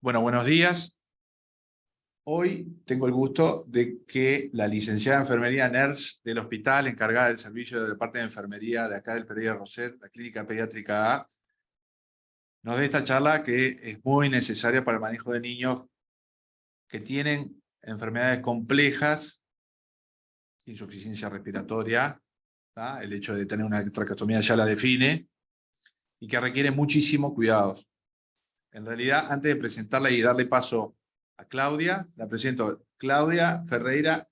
Bueno, buenos días. Hoy tengo el gusto de que la licenciada en enfermería NERS del hospital, encargada del servicio de parte de enfermería de acá del Pereira Roser, la Clínica Pediátrica A, nos dé esta charla que es muy necesaria para el manejo de niños que tienen enfermedades complejas, insuficiencia respiratoria, ¿tá? El hecho de tener una traqueostomía ya la define, y que requiere muchísimos cuidados. En realidad, antes de presentarla y darle paso a Claudia, la presento. Claudia Ferreira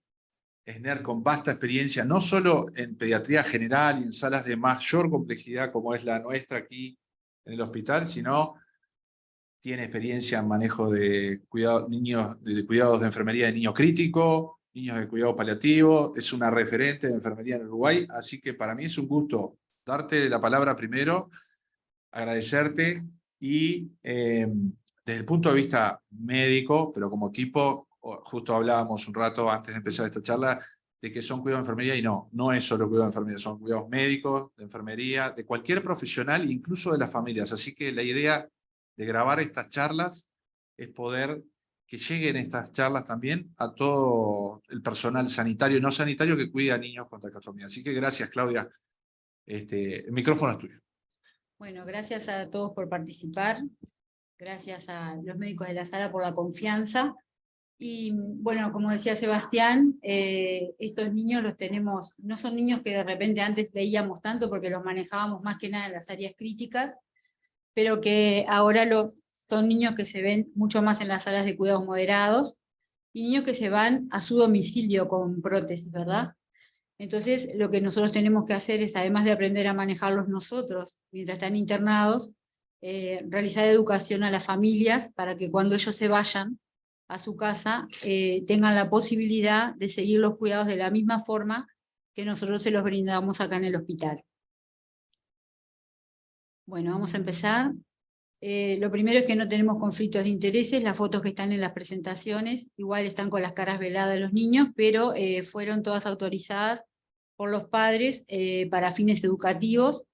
es NERS con vasta experiencia, no solo en pediatría general y en salas de mayor complejidad como es la nuestra aquí en el hospital, sino tiene experiencia en manejo de cuidados de enfermería de niños críticos, niños de cuidado paliativo, es una referente de enfermería en Uruguay, así que para mí es un gusto darte la palabra primero, agradecerte y desde el punto de vista médico, pero como equipo, justo hablábamos un rato antes de empezar esta charla, de que son cuidados de enfermería y no es solo cuidado de enfermería, son cuidados médicos, de enfermería, de cualquier profesional, incluso de las familias. Así que la idea de grabar estas charlas es poder que lleguen estas charlas también a todo el personal sanitario y no sanitario que cuida a niños con traqueostomía. Así que gracias, Claudia. El micrófono es tuyo. Bueno, gracias a todos por participar, gracias a los médicos de la sala por la confianza. Y bueno, como decía Sebastián, estos niños los tenemos, no son niños que de repente antes veíamos tanto porque los manejábamos más que nada en las áreas críticas, pero que ahora son niños que se ven mucho más en las salas de cuidados moderados y niños que se van a su domicilio con prótesis, ¿verdad? Entonces, lo que nosotros tenemos que hacer es, además de aprender a manejarlos nosotros mientras están internados, realizar educación a las familias para que cuando ellos se vayan a su casa tengan la posibilidad de seguir los cuidados de la misma forma que nosotros se los brindamos acá en el hospital. Bueno, vamos a empezar. Lo primero es que no tenemos conflictos de intereses, las fotos que están en las presentaciones igual están con las caras veladas los niños, pero fueron todas autorizadas por los padres para fines educativos.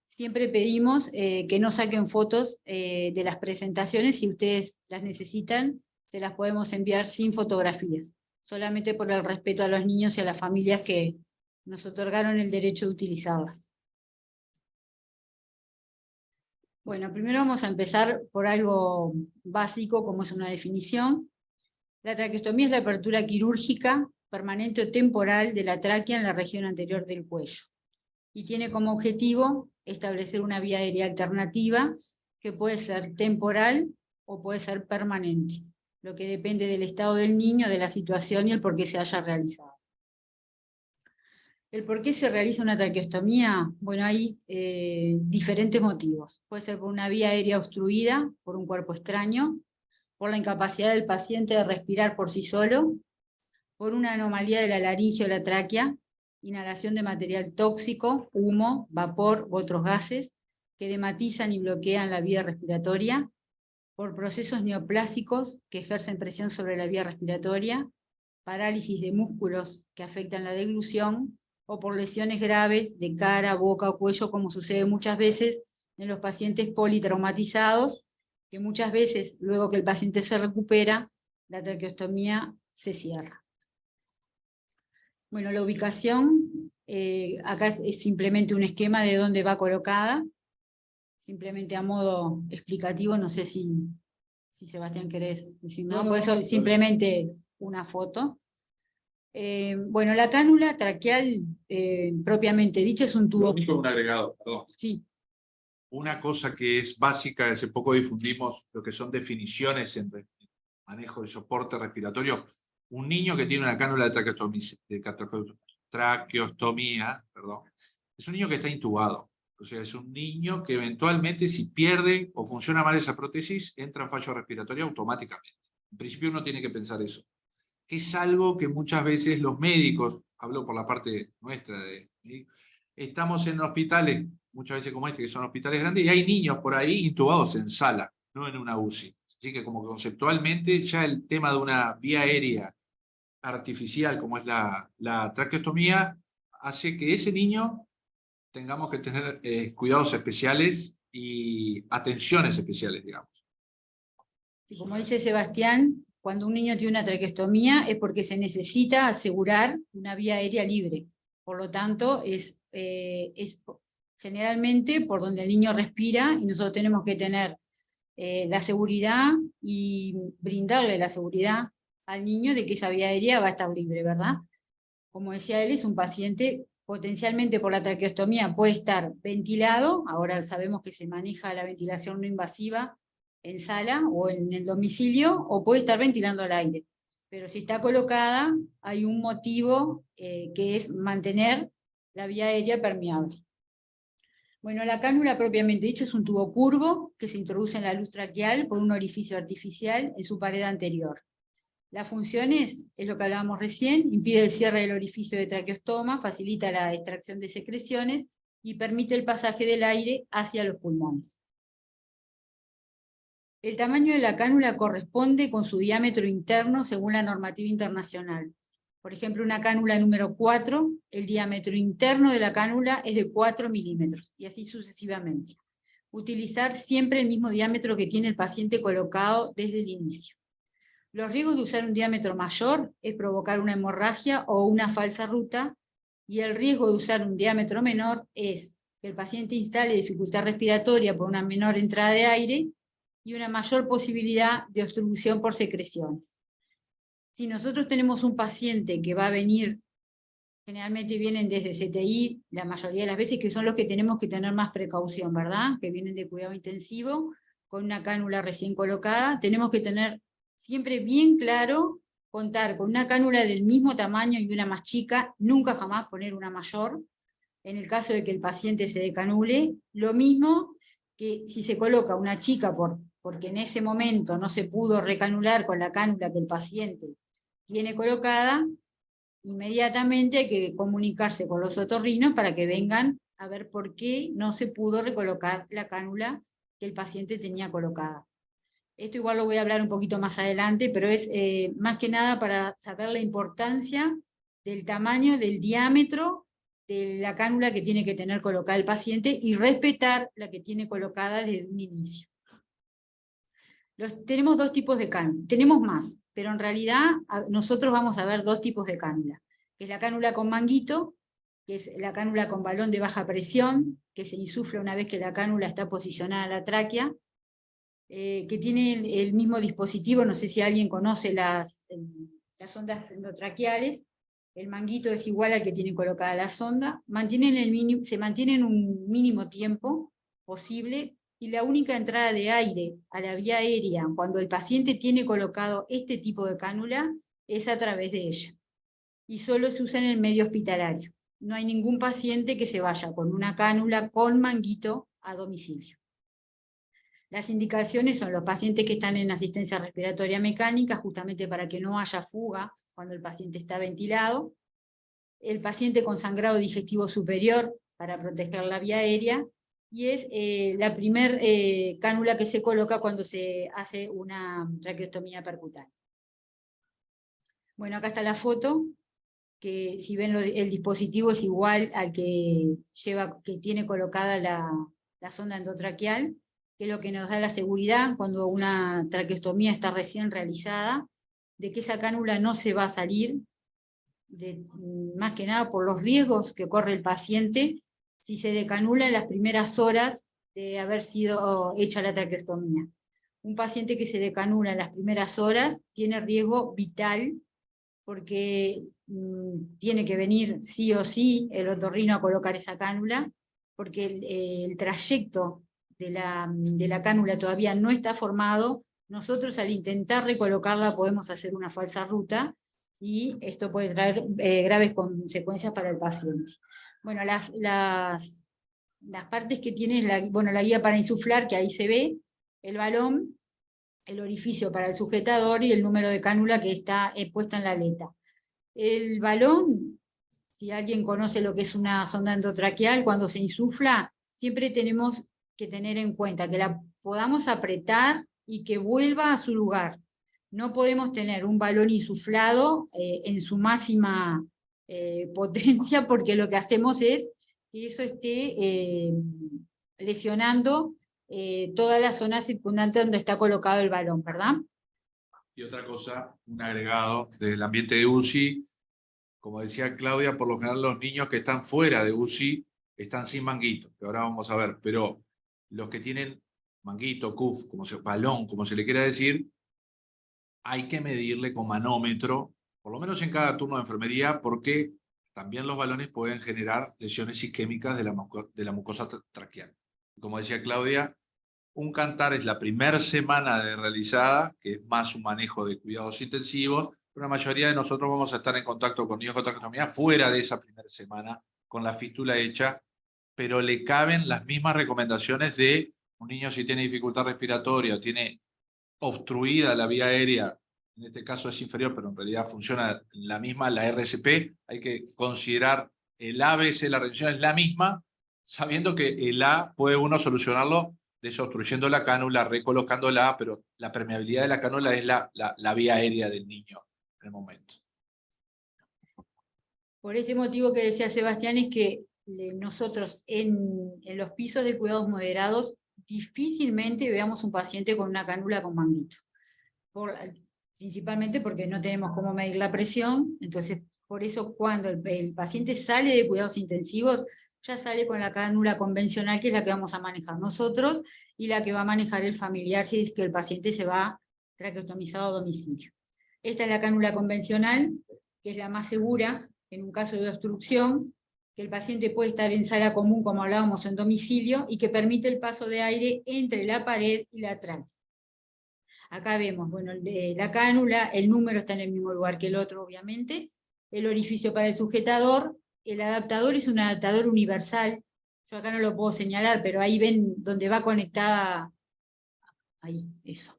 Siempre pedimos que no saquen fotos de las presentaciones, si ustedes las necesitan, se las podemos enviar sin fotografías, solamente por el respeto a los niños y a las familias que nos otorgaron el derecho de utilizarlas. Bueno, primero vamos a empezar por algo básico, como es una definición. La traqueostomía es la apertura quirúrgica permanente o temporal de la tráquea en la región anterior del cuello. Y tiene como objetivo establecer una vía aérea alternativa que puede ser temporal o puede ser permanente, lo que depende del estado del niño, de la situación y el por qué se haya realizado. ¿El por qué se realiza una traqueostomía? Bueno, hay diferentes motivos. Puede ser por una vía aérea obstruida, por un cuerpo extraño, por la incapacidad del paciente de respirar por sí solo, por una anomalía de la laringe o la tráquea, inhalación de material tóxico, humo, vapor u otros gases que dematizan y bloquean la vía respiratoria, por procesos neoplásicos que ejercen presión sobre la vía respiratoria, parálisis de músculos que afectan la deglución, o por lesiones graves de cara, boca o cuello, como sucede muchas veces en los pacientes politraumatizados, que muchas veces, luego que el paciente se recupera, la traqueostomía se cierra. Bueno, la ubicación, acá es simplemente un esquema de dónde va colocada, simplemente a modo explicativo, no sé si Sebastián querés decir, ¿no? Por eso simplemente una foto. Bueno, la cánula traqueal, propiamente dicha, es un tubo. Un agregado, perdón. Sí. Una cosa que es básica, hace poco difundimos lo que son definiciones en manejo de soporte respiratorio. Un niño que tiene una cánula de traqueostomía, perdón, es un niño que está intubado. O sea, es un niño que eventualmente, si pierde o funciona mal esa prótesis, entra en fallo respiratorio automáticamente. En principio uno tiene que pensar eso. Que es algo que muchas veces los médicos, hablo por la parte nuestra, estamos en hospitales, muchas veces como este, que son hospitales grandes, y hay niños por ahí intubados en sala, no en una UCI. Así que como conceptualmente ya el tema de una vía aérea artificial, como es la traqueostomía, hace que ese niño tengamos que tener cuidados especiales y atenciones especiales, digamos. Sí, como dice Sebastián, cuando un niño tiene una traqueostomía es porque se necesita asegurar una vía aérea libre. Por lo tanto, es generalmente por donde el niño respira y nosotros tenemos que tener la seguridad y brindarle la seguridad al niño de que esa vía aérea va a estar libre, ¿verdad? Como decía él, es un paciente potencialmente por la traqueostomía puede estar ventilado, ahora sabemos que se maneja la ventilación no invasiva en sala o en el domicilio, o puede estar ventilando al aire. Pero si está colocada, hay un motivo que es mantener la vía aérea permeable. Bueno, la cánula propiamente dicho es un tubo curvo que se introduce en la luz traqueal por un orificio artificial en su pared anterior. La función es lo que hablábamos recién, impide el cierre del orificio de traqueostoma, facilita la extracción de secreciones y permite el pasaje del aire hacia los pulmones. El tamaño de la cánula corresponde con su diámetro interno según la normativa internacional. Por ejemplo, una cánula número 4, el diámetro interno de la cánula es de 4 milímetros, y así sucesivamente. Utilizar siempre el mismo diámetro que tiene el paciente colocado desde el inicio. Los riesgos de usar un diámetro mayor es provocar una hemorragia o una falsa ruta, y el riesgo de usar un diámetro menor es que el paciente instale dificultad respiratoria por una menor entrada de aire y una mayor posibilidad de obstrucción por secreciones. Si nosotros tenemos un paciente que va a venir, generalmente vienen desde CTI, la mayoría de las veces, que son los que tenemos que tener más precaución, ¿verdad? Que vienen de cuidado intensivo, con una cánula recién colocada, tenemos que tener siempre bien claro, contar con una cánula del mismo tamaño y una más chica, nunca jamás poner una mayor, en el caso de que el paciente se decanule, lo mismo que si se coloca una chica porque en ese momento no se pudo recanular con la cánula que el paciente tiene colocada, inmediatamente hay que comunicarse con los otorrinos para que vengan a ver por qué no se pudo recolocar la cánula que el paciente tenía colocada. Esto igual lo voy a hablar un poquito más adelante, pero es más que nada para saber la importancia del tamaño, del diámetro de la cánula que tiene que tener colocada el paciente y respetar la que tiene colocada desde un inicio. Tenemos dos tipos de cánula, tenemos más, pero en realidad nosotros vamos a ver dos tipos de cánula, que es la cánula con manguito, que es la cánula con balón de baja presión, que se insufla una vez que la cánula está posicionada en la tráquea, que tiene el mismo dispositivo, no sé si alguien conoce las ondas endotraqueales, el manguito es igual al que tiene colocada la sonda, se mantienen un mínimo tiempo posible, y la única entrada de aire a la vía aérea cuando el paciente tiene colocado este tipo de cánula es a través de ella, y solo se usa en el medio hospitalario. No hay ningún paciente que se vaya con una cánula con manguito a domicilio. Las indicaciones son los pacientes que están en asistencia respiratoria mecánica, justamente para que no haya fuga cuando el paciente está ventilado, el paciente con sangrado digestivo superior para proteger la vía aérea, y es la primer cánula que se coloca cuando se hace una traqueostomía percutánea. Bueno, acá está la foto, que si ven el dispositivo es igual al que tiene colocada la sonda endotraqueal, que es lo que nos da la seguridad cuando una traqueostomía está recién realizada, de que esa cánula no se va a salir, más que nada por los riesgos que corre el paciente si se decanula en las primeras horas de haber sido hecha la traqueostomía. Un paciente que se decanula en las primeras horas tiene riesgo vital, porque tiene que venir sí o sí el otorrino a colocar esa cánula, porque el trayecto de la cánula todavía no está formado. Nosotros al intentar recolocarla podemos hacer una falsa ruta, y esto puede traer graves consecuencias para el paciente. Bueno, las partes que tiene la guía para insuflar, que ahí se ve, el balón, el orificio para el sujetador y el número de cánula que está puesta en la aleta. El balón, si alguien conoce lo que es una sonda endotraqueal, cuando se insufla, siempre tenemos que tener en cuenta que la podamos apretar y que vuelva a su lugar. No podemos tener un balón insuflado en su máxima potencia, porque lo que hacemos es que eso esté lesionando toda la zona circundante donde está colocado el balón, ¿verdad? Y otra cosa, un agregado del ambiente de UCI, como decía Claudia, por lo general los niños que están fuera de UCI están sin manguito, que ahora vamos a ver, pero los que tienen manguito, cuff, balón, como se le quiera decir, hay que medirle con manómetro, por lo menos en cada turno de enfermería, porque también los balones pueden generar lesiones isquémicas de la mucosa traqueal. Como decía Claudia, un cantar es la primera semana de realizada, que es más un manejo de cuidados intensivos, pero la mayoría de nosotros vamos a estar en contacto con niños con traqueostomía fuera de esa primera semana, con la fístula hecha, pero le caben las mismas recomendaciones de un niño si tiene dificultad respiratoria o tiene obstruida la vía aérea, en este caso es inferior, pero en realidad funciona la misma, la RCP, hay que considerar el ABC, la rendición es la misma, sabiendo que el A puede uno solucionarlo desobstruyendo la cánula, recolocándola, pero la permeabilidad de la cánula es la vía aérea del niño en el momento. Por este motivo que decía Sebastián es que nosotros en los pisos de cuidados moderados difícilmente veamos un paciente con una cánula con manguito. Principalmente porque no tenemos cómo medir la presión, entonces por eso cuando el paciente sale de cuidados intensivos, ya sale con la cánula convencional, que es la que vamos a manejar nosotros, y la que va a manejar el familiar si es que el paciente se va traqueostomizado a domicilio. Esta es la cánula convencional, que es la más segura en un caso de obstrucción, que el paciente puede estar en sala común, como hablábamos, en domicilio, y que permite el paso de aire entre la pared y la tráquea. Acá vemos, bueno, la cánula, el número está en el mismo lugar que el otro, obviamente, el orificio para el sujetador, el adaptador es un adaptador universal, yo acá no lo puedo señalar, pero ahí ven donde va conectada, ahí, eso.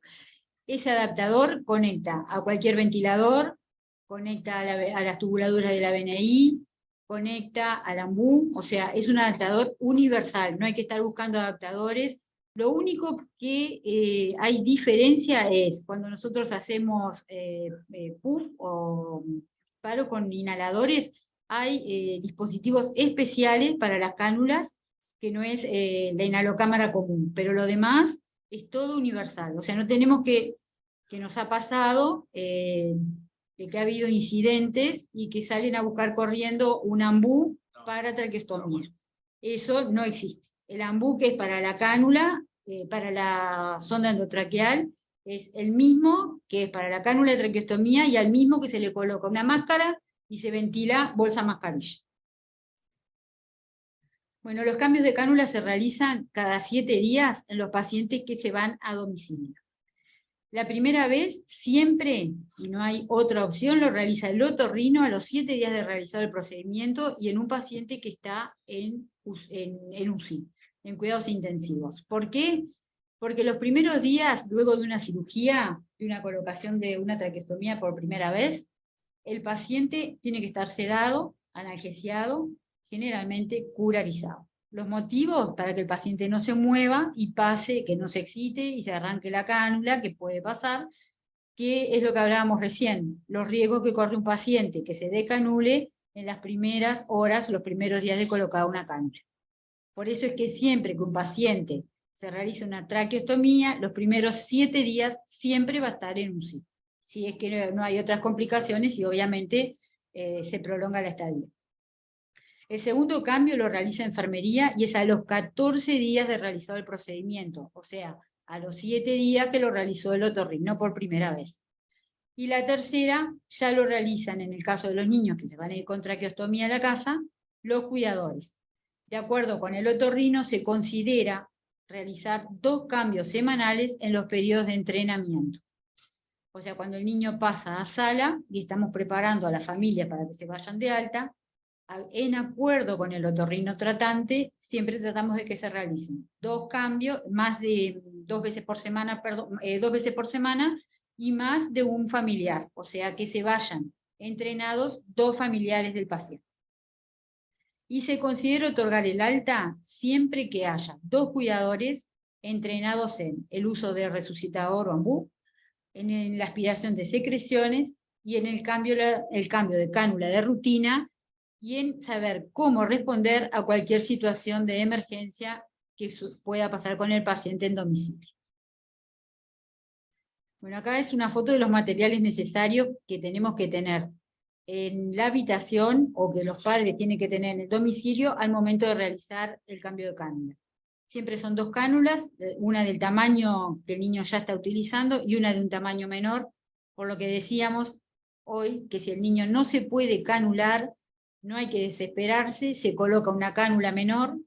Ese adaptador conecta a cualquier ventilador, conecta a las tubuladuras de la BNI, conecta al AMBU, o sea, es un adaptador universal, no hay que estar buscando adaptadores. Lo único que hay diferencia es cuando nosotros hacemos puff o paro con inhaladores, hay dispositivos especiales para las cánulas, que no es la inhalocámara común, pero lo demás es todo universal. O sea, no tenemos que nos ha pasado, de que ha habido incidentes y que salen a buscar corriendo un ambú para traqueostomía. Eso no existe. El ambú, que es para la cánula, para la sonda endotraqueal, es el mismo que es para la cánula de traqueostomía y al mismo que se le coloca una máscara y se ventila bolsa mascarilla. Bueno, los cambios de cánula se realizan cada 7 días en los pacientes que se van a domicilio. La primera vez, siempre, y no hay otra opción, lo realiza el otorrino a los 7 días de realizado el procedimiento y en un paciente que está en UCI, en cuidados intensivos. ¿Por qué? Porque los primeros días, luego de una cirugía, de una colocación de una traqueostomía por primera vez, el paciente tiene que estar sedado, analgesiado, generalmente curarizado. Los motivos para que el paciente no se mueva y pase, que no se excite y se arranque la cánula, que puede pasar, que es lo que hablábamos recién, los riesgos que corre un paciente que se decanule en las primeras horas, los primeros días de colocar una cánula. Por eso es que siempre que un paciente se realiza una traqueostomía, los primeros 7 días siempre va a estar en UCI, si es que no hay otras complicaciones y obviamente se prolonga la estadía. El segundo cambio lo realiza enfermería y es a los 14 días de realizado el procedimiento, o sea, a los 7 días que lo realizó el otorrino por primera vez. Y la tercera ya lo realizan, en el caso de los niños que se van a ir con traqueostomía a la casa, los cuidadores. De acuerdo con el otorrino, se considera realizar 2 cambios semanales en los periodos de entrenamiento. O sea, cuando el niño pasa a sala y estamos preparando a la familia para que se vayan de alta, en acuerdo con el otorrino tratante, siempre tratamos de que se realicen 2 cambios, más de 2 veces por semana, 2 veces por semana, y más de un familiar, o sea que se vayan entrenados 2 familiares del paciente. Y se considera otorgar el alta siempre que haya 2 cuidadores entrenados en el uso de resucitador o ambú, en la aspiración de secreciones y en el cambio de cánula de rutina y en saber cómo responder a cualquier situación de emergencia que pueda pasar con el paciente en domicilio. Bueno, acá es una foto de los materiales necesarios que tenemos que tener en la habitación o que los padres tienen que tener en el domicilio al momento de realizar el cambio de cánula. Siempre son 2 cánulas, una del tamaño que el niño ya está utilizando y una de un tamaño menor, por lo que decíamos hoy que si el niño no se puede canular, no hay que desesperarse, se coloca una cánula menor.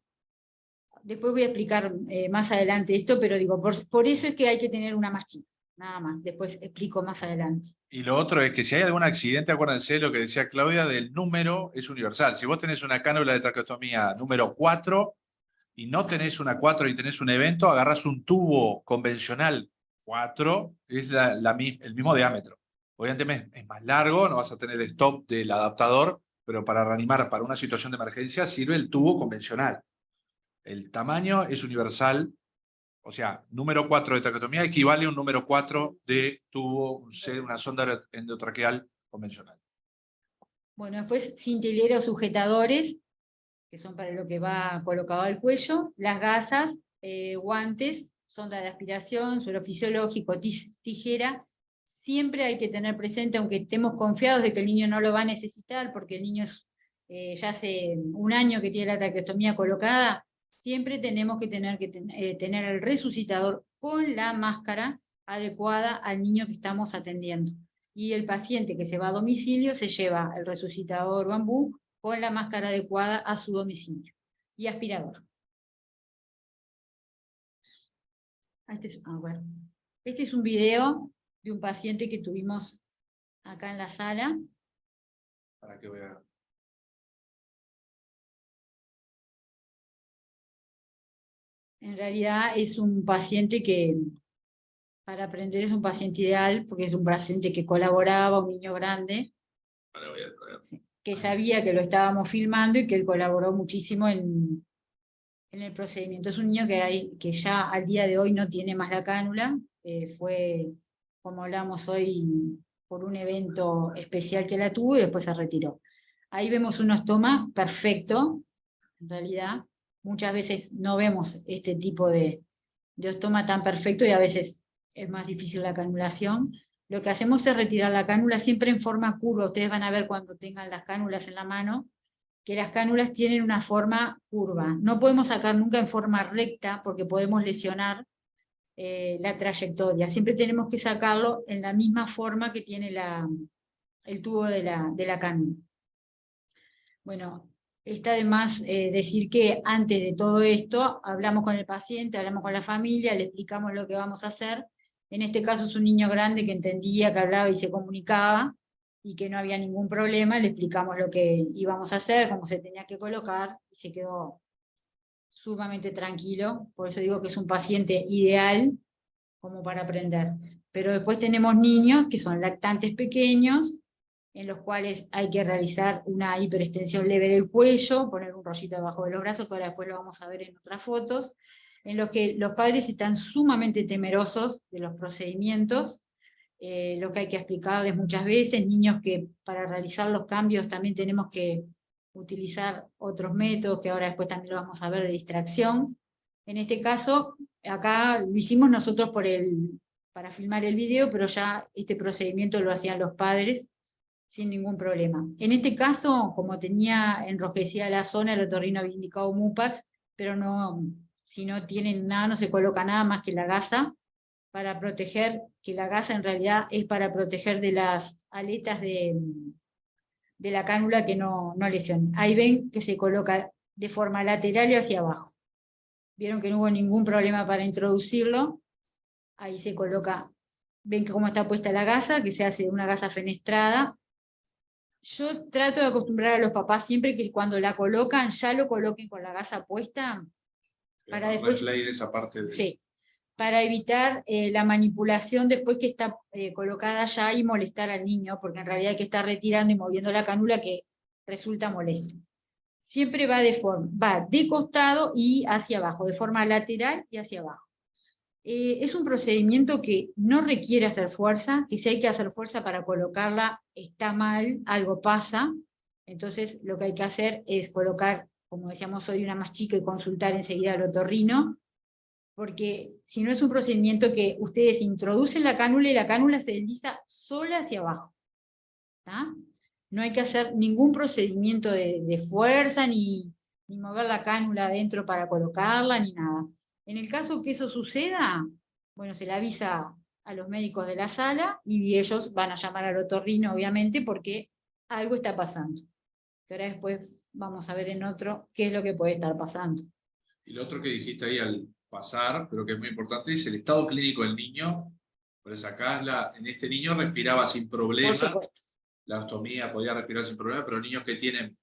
Después voy a explicar más adelante esto, pero digo, por eso es que hay que tener una más chica, nada más, después explico más adelante. Y lo otro es que si hay algún accidente, acuérdense lo que decía Claudia, del número es universal. Si vos tenés una cánula de traqueotomía número 4 y no tenés una 4 y tenés un evento, agarrás un tubo convencional 4, es el mismo diámetro. Obviamente es más largo, no vas a tener el stop del adaptador, pero para reanimar para una situación de emergencia sirve el tubo convencional. El tamaño es universal. O sea, número 4 de traqueotomía equivale a un número 4 de tubo, una sonda endotraqueal convencional. Bueno, después cintilera o sujetadores, que son para lo que va colocado al cuello, las gasas, guantes, sonda de aspiración, suero fisiológico, tijera. Siempre hay que tener presente, aunque estemos confiados de que el niño no lo va a necesitar, porque el niño ya hace un año que tiene la traqueostomía colocada, siempre tenemos que tener el resucitador con la máscara adecuada al niño que estamos atendiendo. Y el paciente que se va a domicilio se lleva el resucitador bambú con la máscara adecuada a su domicilio. Y aspirador. Este es un video de un paciente que tuvimos acá en la sala. Para que vea. En realidad es un paciente que, para aprender, es un paciente ideal, porque es un paciente que colaboraba, un niño grande, que sabía que lo estábamos filmando y que él colaboró muchísimo en el procedimiento. Es un niño que ya al día de hoy no tiene más la cánula, fue, como hablamos hoy, por un evento especial que la tuvo y después se retiró. Ahí vemos un ostoma perfecto, en realidad. Muchas veces no vemos este tipo de ostoma tan perfecto y a veces es más difícil la canulación. Lo que hacemos es retirar la cánula siempre en forma curva. Ustedes van a ver cuando tengan las cánulas en la mano, que las cánulas tienen una forma curva. No podemos sacar nunca en forma recta porque podemos lesionar la trayectoria. Siempre tenemos que sacarlo en la misma forma que tiene el tubo de la cánula. Bueno, está de más decir que antes de todo esto hablamos con el paciente, hablamos con la familia, le explicamos lo que vamos a hacer. En este caso es un niño grande que entendía, que hablaba y se comunicaba, y que no había ningún problema. Le explicamos lo que íbamos a hacer, cómo se tenía que colocar, y se quedó sumamente tranquilo. Por eso digo que es un paciente ideal como para aprender. Pero después tenemos niños que son lactantes pequeños, en los cuales hay que realizar una hiperextensión leve del cuello, poner un rollito debajo de los brazos, que ahora después lo vamos a ver en otras fotos, en los que los padres están sumamente temerosos de los procedimientos, lo que hay que explicarles muchas veces, niños que para realizar los cambios también tenemos que utilizar otros métodos, que ahora después también lo vamos a ver, de distracción. En este caso, acá lo hicimos nosotros para filmar el video, pero ya este procedimiento lo hacían los padres sin ningún problema. En este caso, como tenía enrojecida la zona, el otorrino había indicado Mupax, pero no, si no tienen nada, no se coloca nada más que la gasa, para proteger, que la gasa en realidad es para proteger de las aletas de la cánula que no lesionen. Ahí ven que se coloca de forma lateral y hacia abajo. Vieron que no hubo ningún problema para introducirlo. Ahí se coloca, ven que cómo está puesta la gasa, que se hace una gasa fenestrada. Yo trato de acostumbrar a los papás siempre que cuando la colocan, ya lo coloquen con la gasa puesta, para después... Esa parte de... Sí, para evitar la manipulación después que está colocada ya y molestar al niño, porque en realidad hay que estar retirando y moviendo la cánula, que resulta molesto. Siempre va de costado y hacia abajo, de forma lateral y hacia abajo. Es un procedimiento que no requiere hacer fuerza, que si hay que hacer fuerza para colocarla está mal, algo pasa. Entonces lo que hay que hacer es colocar, como decíamos hoy, una más chica y consultar enseguida al otorrino. porque si no es un procedimiento que ustedes introducen la cánula y la cánula se desliza sola hacia abajo. ¿Tá? No hay que hacer ningún procedimiento de fuerza, ni mover la cánula adentro para colocarla, ni nada. En el caso que eso suceda, bueno, se le avisa a los médicos de la sala y ellos van a llamar al otorrino, obviamente, porque algo está pasando. Que ahora después vamos a ver en otro qué es lo que puede estar pasando. Y lo otro que dijiste ahí al pasar, pero que es muy importante, es el estado clínico del niño. Pues acá en este niño respiraba sin problema. Por supuesto. La ostomía podía respirar sin problema, pero niños que tienen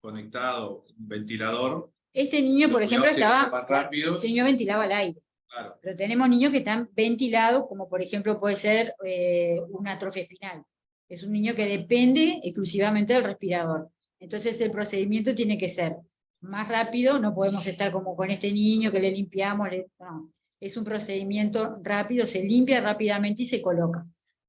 conectado un ventilador. Este niño, por ejemplo, este niño ventilaba al aire. Claro. Pero tenemos niños que están ventilados, como por ejemplo puede ser una atrofia espinal. Es un niño que depende exclusivamente del respirador. Entonces el procedimiento tiene que ser más rápido, no podemos estar como con este niño que le limpiamos, no. Es un procedimiento rápido, se limpia rápidamente y se coloca.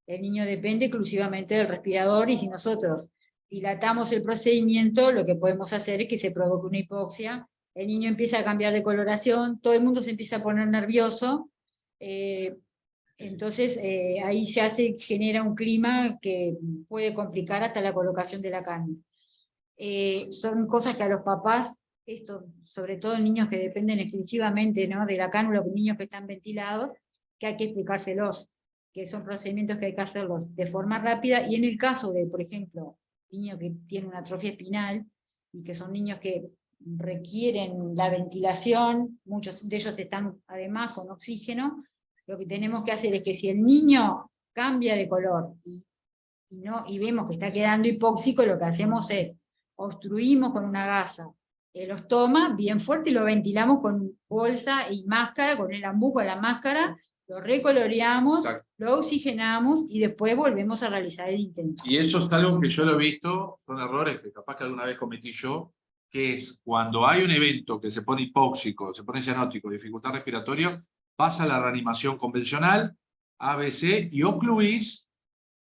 El niño depende exclusivamente del respirador y si nosotros dilatamos el procedimiento, lo que podemos hacer es que se provoque una hipoxia, el niño empieza a cambiar de coloración, todo el mundo se empieza a poner nervioso, entonces ahí ya se genera un clima que puede complicar hasta la colocación de la cánula. Son cosas que a los papás, esto, sobre todo niños que dependen exclusivamente, ¿no?, de la cánula, niños que están ventilados, que hay que explicárselos, que son procedimientos que hay que hacerlos de forma rápida, y en el caso de, por ejemplo, niños que tienen una atrofia espinal, y que son niños que requieren la ventilación, muchos de ellos están además con oxígeno, lo que tenemos que hacer es que si el niño cambia de color y vemos que está quedando hipóxico, lo que hacemos es obstruimos con una gasa el ostoma bien fuerte y lo ventilamos con bolsa y máscara, con el ambú, con la máscara, lo recoloreamos, exacto, lo oxigenamos y después volvemos a realizar el intento. Y eso es algo que yo lo he visto, son errores que capaz que alguna vez cometí yo, que es cuando hay un evento que se pone hipóxico, se pone cianótico, dificultad respiratoria, pasa la reanimación convencional, ABC, y ocluís,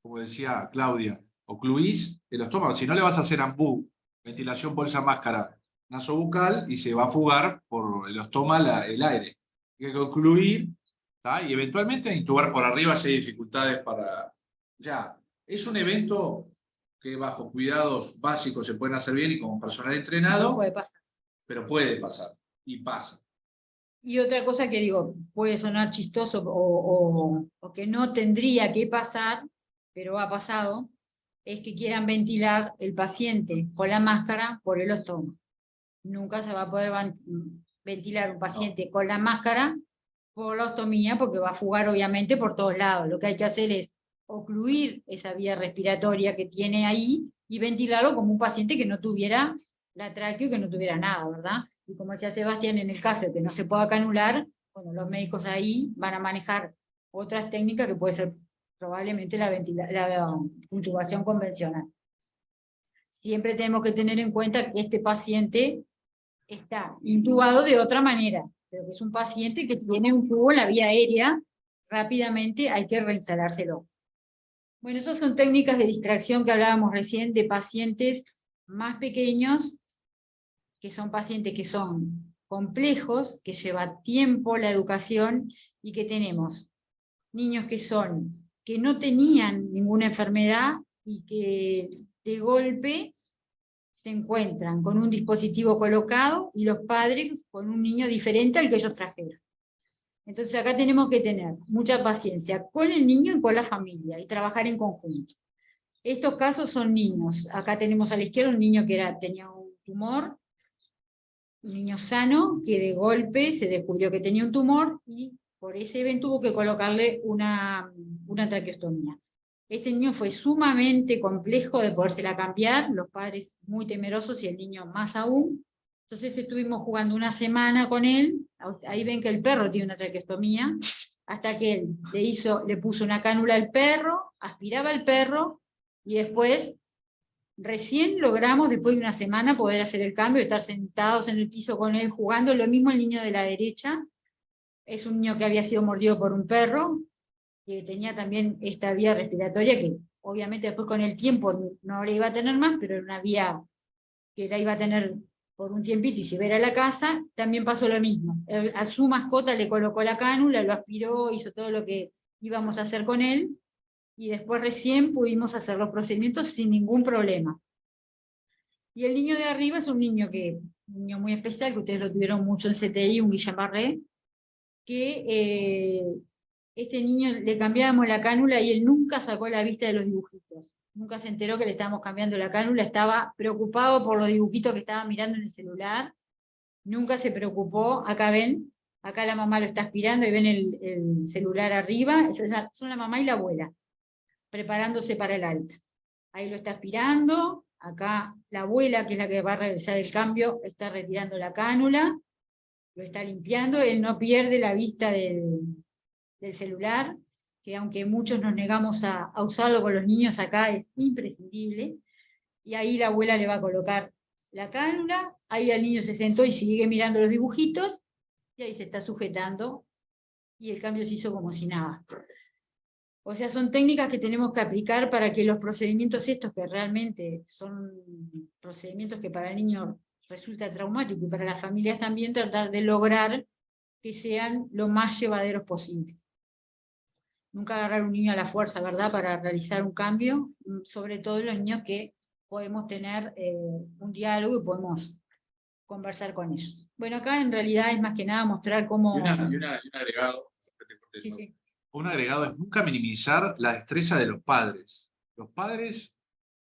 como decía Claudia, ocluís el estómago. Si no le vas a hacer ambú, ventilación, bolsa, máscara, nasobucal, y se va a fugar por el estoma el aire. Hay que ocluir, ¿tá? Y eventualmente intubar por arriba si hay dificultades para... Ya, es un evento que bajo cuidados básicos se pueden hacer bien y como personal entrenado, sí, puede pasar. Pero puede pasar, y pasa. Y otra cosa que digo, puede sonar chistoso o que no tendría que pasar, pero ha pasado, es que quieran ventilar el paciente con la máscara por el estómago. Nunca se va a poder ventilar un paciente con la máscara por la ostomía, porque va a fugar obviamente por todos lados. Lo que hay que hacer es ocluir esa vía respiratoria que tiene ahí y ventilarlo como un paciente que no tuviera la tráqueo, que no tuviera nada, ¿verdad? Y como decía Sebastián, en el caso de que no se pueda canular, bueno, los médicos ahí van a manejar otras técnicas que puede ser probablemente la intubación convencional. Siempre tenemos que tener en cuenta que este paciente está intubado de otra manera, pero que es un paciente que tiene un tubo en la vía aérea, rápidamente hay que reinstalárselo. Bueno, esas son técnicas de distracción que hablábamos recién de pacientes más pequeños, que son pacientes que son complejos, que lleva tiempo la educación y que tenemos niños que no tenían ninguna enfermedad y que de golpe se encuentran con un dispositivo colocado y los padres con un niño diferente al que ellos trajeron. Entonces acá tenemos que tener mucha paciencia con el niño y con la familia y trabajar en conjunto. Estos casos son niños. Acá tenemos a la izquierda un niño que tenía un tumor, un niño sano que de golpe se descubrió que tenía un tumor y por ese evento tuvo que colocarle una traqueostomía. Este niño fue sumamente complejo de podérsela cambiar, los padres muy temerosos y el niño más aún. Entonces estuvimos jugando una semana con él, ahí ven que el perro tiene una traqueostomía, hasta que él le puso una cánula al perro, aspiraba al perro, y después, recién logramos, después de una semana, poder hacer el cambio, estar sentados en el piso con él jugando. Lo mismo el niño de la derecha, es un niño que había sido mordido por un perro, que tenía también esta vía respiratoria, que obviamente después con el tiempo no la iba a tener más, pero era una vía que la iba a tener por un tiempito y se iba a ir a la casa, también pasó lo mismo. A su mascota le colocó la cánula, lo aspiró, hizo todo lo que íbamos a hacer con él, y después recién pudimos hacer los procedimientos sin ningún problema. Y el niño de arriba es un niño muy especial, que ustedes lo tuvieron mucho en CTI, un Guillain-Barré, que este niño le cambiábamos la cánula y él nunca sacó la vista de los dibujitos. Nunca se enteró que le estábamos cambiando la cánula, estaba preocupado por los dibujitos que estaba mirando en el celular, nunca se preocupó. Acá ven, acá la mamá lo está aspirando y ven el celular arriba, son la mamá y la abuela, preparándose para el alta. Ahí lo está aspirando, acá la abuela, que es la que va a realizar el cambio, está retirando la cánula, lo está limpiando, él no pierde la vista del celular, que aunque muchos nos negamos a usarlo con los niños, acá es imprescindible, y ahí la abuela le va a colocar la cánula, ahí el niño se sentó y sigue mirando los dibujitos, y ahí se está sujetando, y el cambio se hizo como si nada. O sea, son técnicas que tenemos que aplicar para que los procedimientos estos, que realmente son procedimientos que para el niño resulta traumático, y para las familias también, tratar de lograr que sean lo más llevaderos posible. Nunca agarrar a un niño a la fuerza, ¿verdad?, para realizar un cambio, sobre todo los niños que podemos tener un diálogo y podemos conversar con ellos. Bueno, acá en realidad es más que nada mostrar cómo... Y un agregado, sí, sí. Un agregado es nunca minimizar la destreza de los padres. Los padres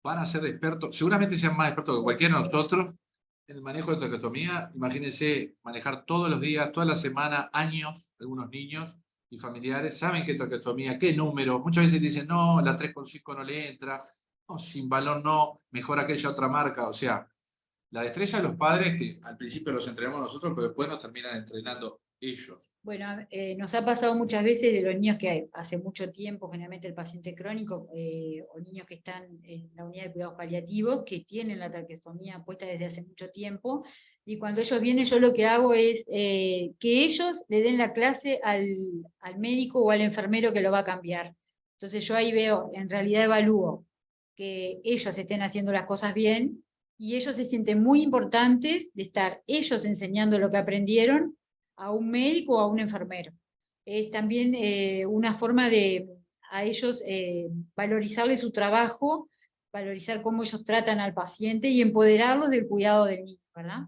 van a ser expertos, seguramente sean más expertos que cualquiera de nosotros en el manejo de traqueotomía. Imagínense manejar todos los días, toda la semana, años, algunos niños y familiares saben qué traqueotomía, qué número. Muchas veces dicen, no, la 3,5 no le entra, no, sin balón no, mejor aquella otra marca. O sea, la destreza de los padres, que al principio los entrenamos nosotros, pero después nos terminan entrenando ellos. Bueno, nos ha pasado muchas veces de los niños que hace mucho tiempo, generalmente el paciente crónico, o niños que están en la unidad de cuidados paliativos, que tienen la traqueostomía puesta desde hace mucho tiempo, y cuando ellos vienen, yo lo que hago es que ellos le den la clase al médico o al enfermero que lo va a cambiar. Entonces yo ahí veo, en realidad evalúo que ellos estén haciendo las cosas bien, y ellos se sienten muy importantes de estar ellos enseñando lo que aprendieron a un médico o a un enfermero. Es también una forma de a ellos valorizarles su trabajo, valorizar cómo ellos tratan al paciente y empoderarlos del cuidado del niño, ¿verdad?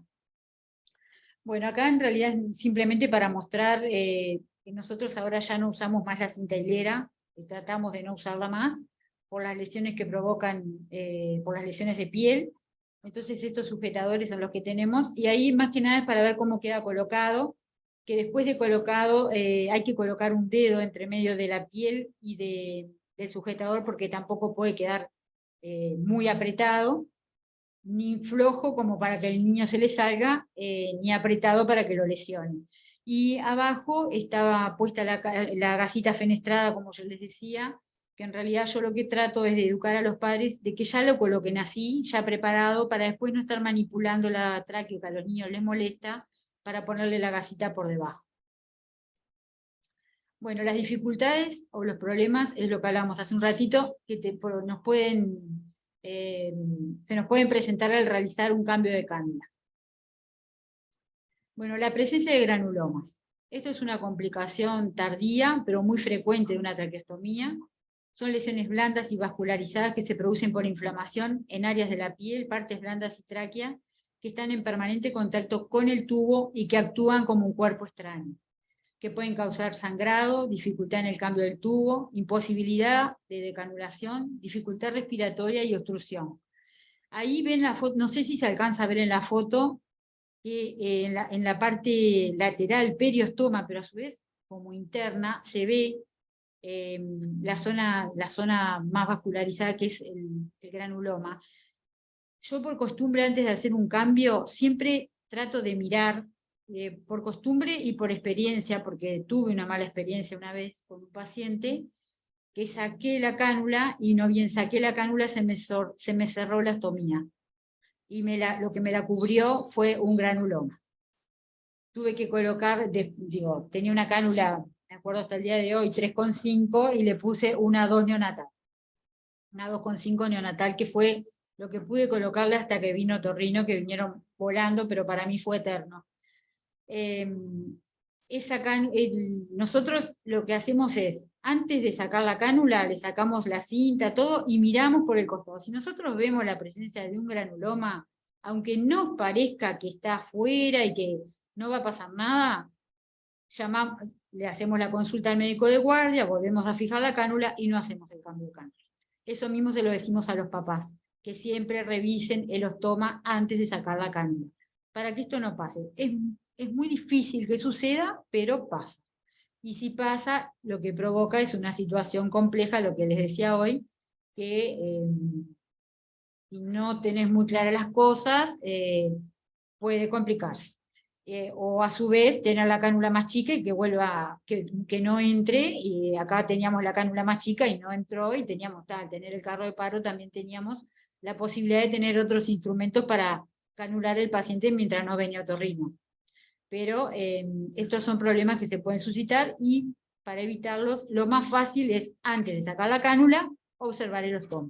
Bueno, acá en realidad es simplemente para mostrar que nosotros ahora ya no usamos más la cinta hilera, tratamos de no usarla más, por las lesiones que provocan, por las lesiones de piel. Entonces estos sujetadores son los que tenemos, y ahí más que nada es para ver cómo queda colocado, que después de colocado hay que colocar un dedo entre medio de la piel y del sujetador, porque tampoco puede quedar muy apretado, ni flojo como para que el niño se le salga, ni apretado para que lo lesione. Y abajo estaba puesta la gasita fenestrada, como yo les decía, que en realidad yo lo que trato es de educar a los padres de que ya lo coloquen así, ya preparado, para después no estar manipulando la tráqueo, que a los niños les molesta, para ponerle la gasita por debajo. Bueno, las dificultades o los problemas es lo que hablamos hace un ratito, que se nos pueden presentar al realizar un cambio de cánula. Bueno, la presencia de granulomas. Esto es una complicación tardía, pero muy frecuente de una traqueostomía. Son lesiones blandas y vascularizadas que se producen por inflamación en áreas de la piel, partes blandas y tráquea, que están en permanente contacto con el tubo y que actúan como un cuerpo extraño, que pueden causar sangrado, dificultad en el cambio del tubo, imposibilidad de decanulación, dificultad respiratoria y obstrucción. Ahí ven la foto, no sé si se alcanza a ver en la foto, que en la parte lateral, periostoma, pero a su vez como interna, se ve la zona más vascularizada, que es el granuloma. Yo por costumbre, antes de hacer un cambio, siempre trato de mirar, por costumbre y por experiencia, porque tuve una mala experiencia una vez con un paciente, que saqué la cánula, y no bien saqué la cánula se me cerró la ostomía, y lo que me la cubrió fue un granuloma. Tuve que colocar, tenía una cánula, me acuerdo hasta el día de hoy, 3,5, y le puse una 2 neonatal. Una 2,5 neonatal, que fue lo que pude colocarle hasta que vino otorrino, que vinieron volando, pero para mí fue eterno. Nosotros lo que hacemos es, antes de sacar la cánula, le sacamos la cinta, todo, y miramos por el costado. Si nosotros vemos la presencia de un granuloma, aunque nos parezca que está afuera y que no va a pasar nada, le hacemos la consulta al médico de guardia, volvemos a fijar la cánula y no hacemos el cambio de cánula. Eso mismo se lo decimos a los papás, que siempre revisen el ostoma antes de sacar la cánula, para que esto no pase. Es muy difícil que suceda, pero pasa. Y si pasa, lo que provoca es una situación compleja, lo que les decía hoy, que si no tenés muy claras las cosas, puede complicarse. O a su vez tener la cánula más chica y que vuelva, que no entre, y acá teníamos la cánula más chica y no entró, y teníamos, al tener el carro de paro, también teníamos la posibilidad de tener otros instrumentos para canular el paciente mientras no venía otorrino. Pero estos son problemas que se pueden suscitar, y para evitarlos, lo más fácil es, antes de sacar la cánula, observar el ostoma.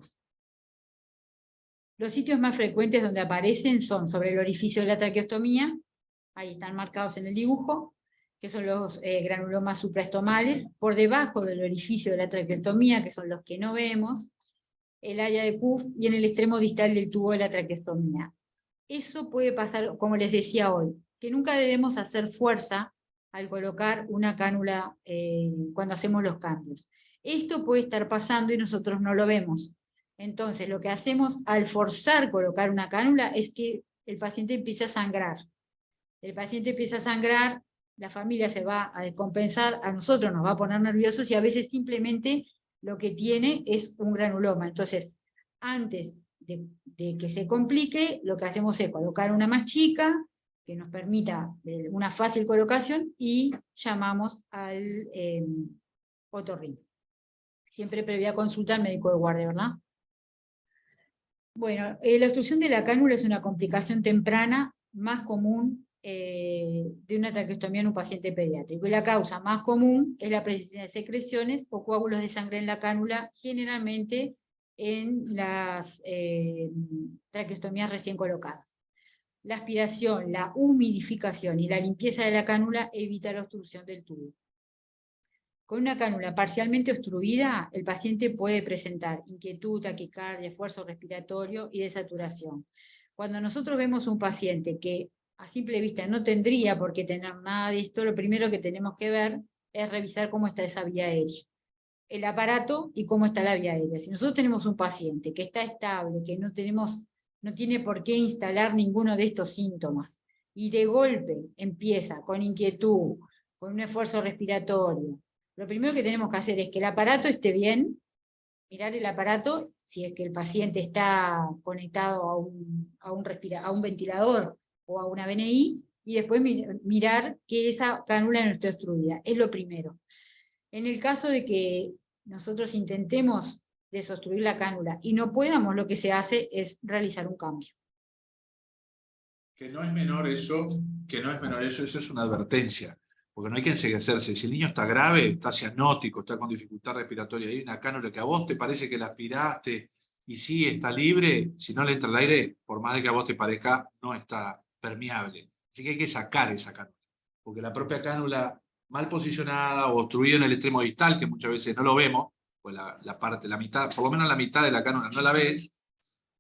Los sitios más frecuentes donde aparecen son sobre el orificio de la traqueostomía, ahí están marcados en el dibujo, que son los granulomas supraestomales, por debajo del orificio de la traqueostomía, que son los que no vemos, el área de Kupf, y en el extremo distal del tubo de la traqueostomía. Eso puede pasar, como les decía hoy, que nunca debemos hacer fuerza al colocar una cánula cuando hacemos los cambios. Esto puede estar pasando y nosotros no lo vemos. Entonces, lo que hacemos al forzar colocar una cánula es que el paciente empieza a sangrar. El paciente empieza a sangrar, la familia se va a descompensar, a nosotros nos va a poner nerviosos, y a veces simplemente lo que tiene es un granuloma. Entonces, antes de que se complique, lo que hacemos es colocar una más chica, que nos permita una fácil colocación, y llamamos al otorrino. Siempre previa consulta al médico de guardia, ¿verdad? Bueno, la obstrucción de la cánula es una complicación temprana más común de una traqueostomía en un paciente pediátrico, y la causa más común es la presencia de secreciones o coágulos de sangre en la cánula, generalmente en las traqueostomías recién colocadas. La aspiración, la humidificación y la limpieza de la cánula evita la obstrucción del tubo. Con una cánula parcialmente obstruida, el paciente puede presentar inquietud, taquicardia, esfuerzo respiratorio y desaturación. Cuando nosotros vemos un paciente que a simple vista no tendría por qué tener nada de esto, lo primero que tenemos que ver es revisar cómo está esa vía aérea, el aparato y cómo está la vía aérea. Si nosotros tenemos un paciente que está estable, que no tiene por qué instalar ninguno de estos síntomas, y de golpe empieza con inquietud, con un esfuerzo respiratorio, lo primero que tenemos que hacer es que el aparato esté bien, mirar el aparato, si es que el paciente está conectado a un ventilador o a una BNI, y después mirar que esa cánula no esté obstruida. Es lo primero. En el caso de que nosotros intentemos desobstruir la cánula y no podamos, lo que se hace es realizar un cambio. Que no es menor eso, eso es una advertencia, porque no hay que enseguecerse. Si el niño está grave, está cianótico, está con dificultad respiratoria, hay una cánula que a vos te parece que la aspiraste y sí está libre, si no le entra el aire, por más de que a vos te parezca, no está permeable. Así que hay que sacar esa cánula, porque la propia cánula mal posicionada o obstruida en el extremo distal, que muchas veces no lo vemos, pues la mitad, por lo menos la mitad de la cánula no la ves,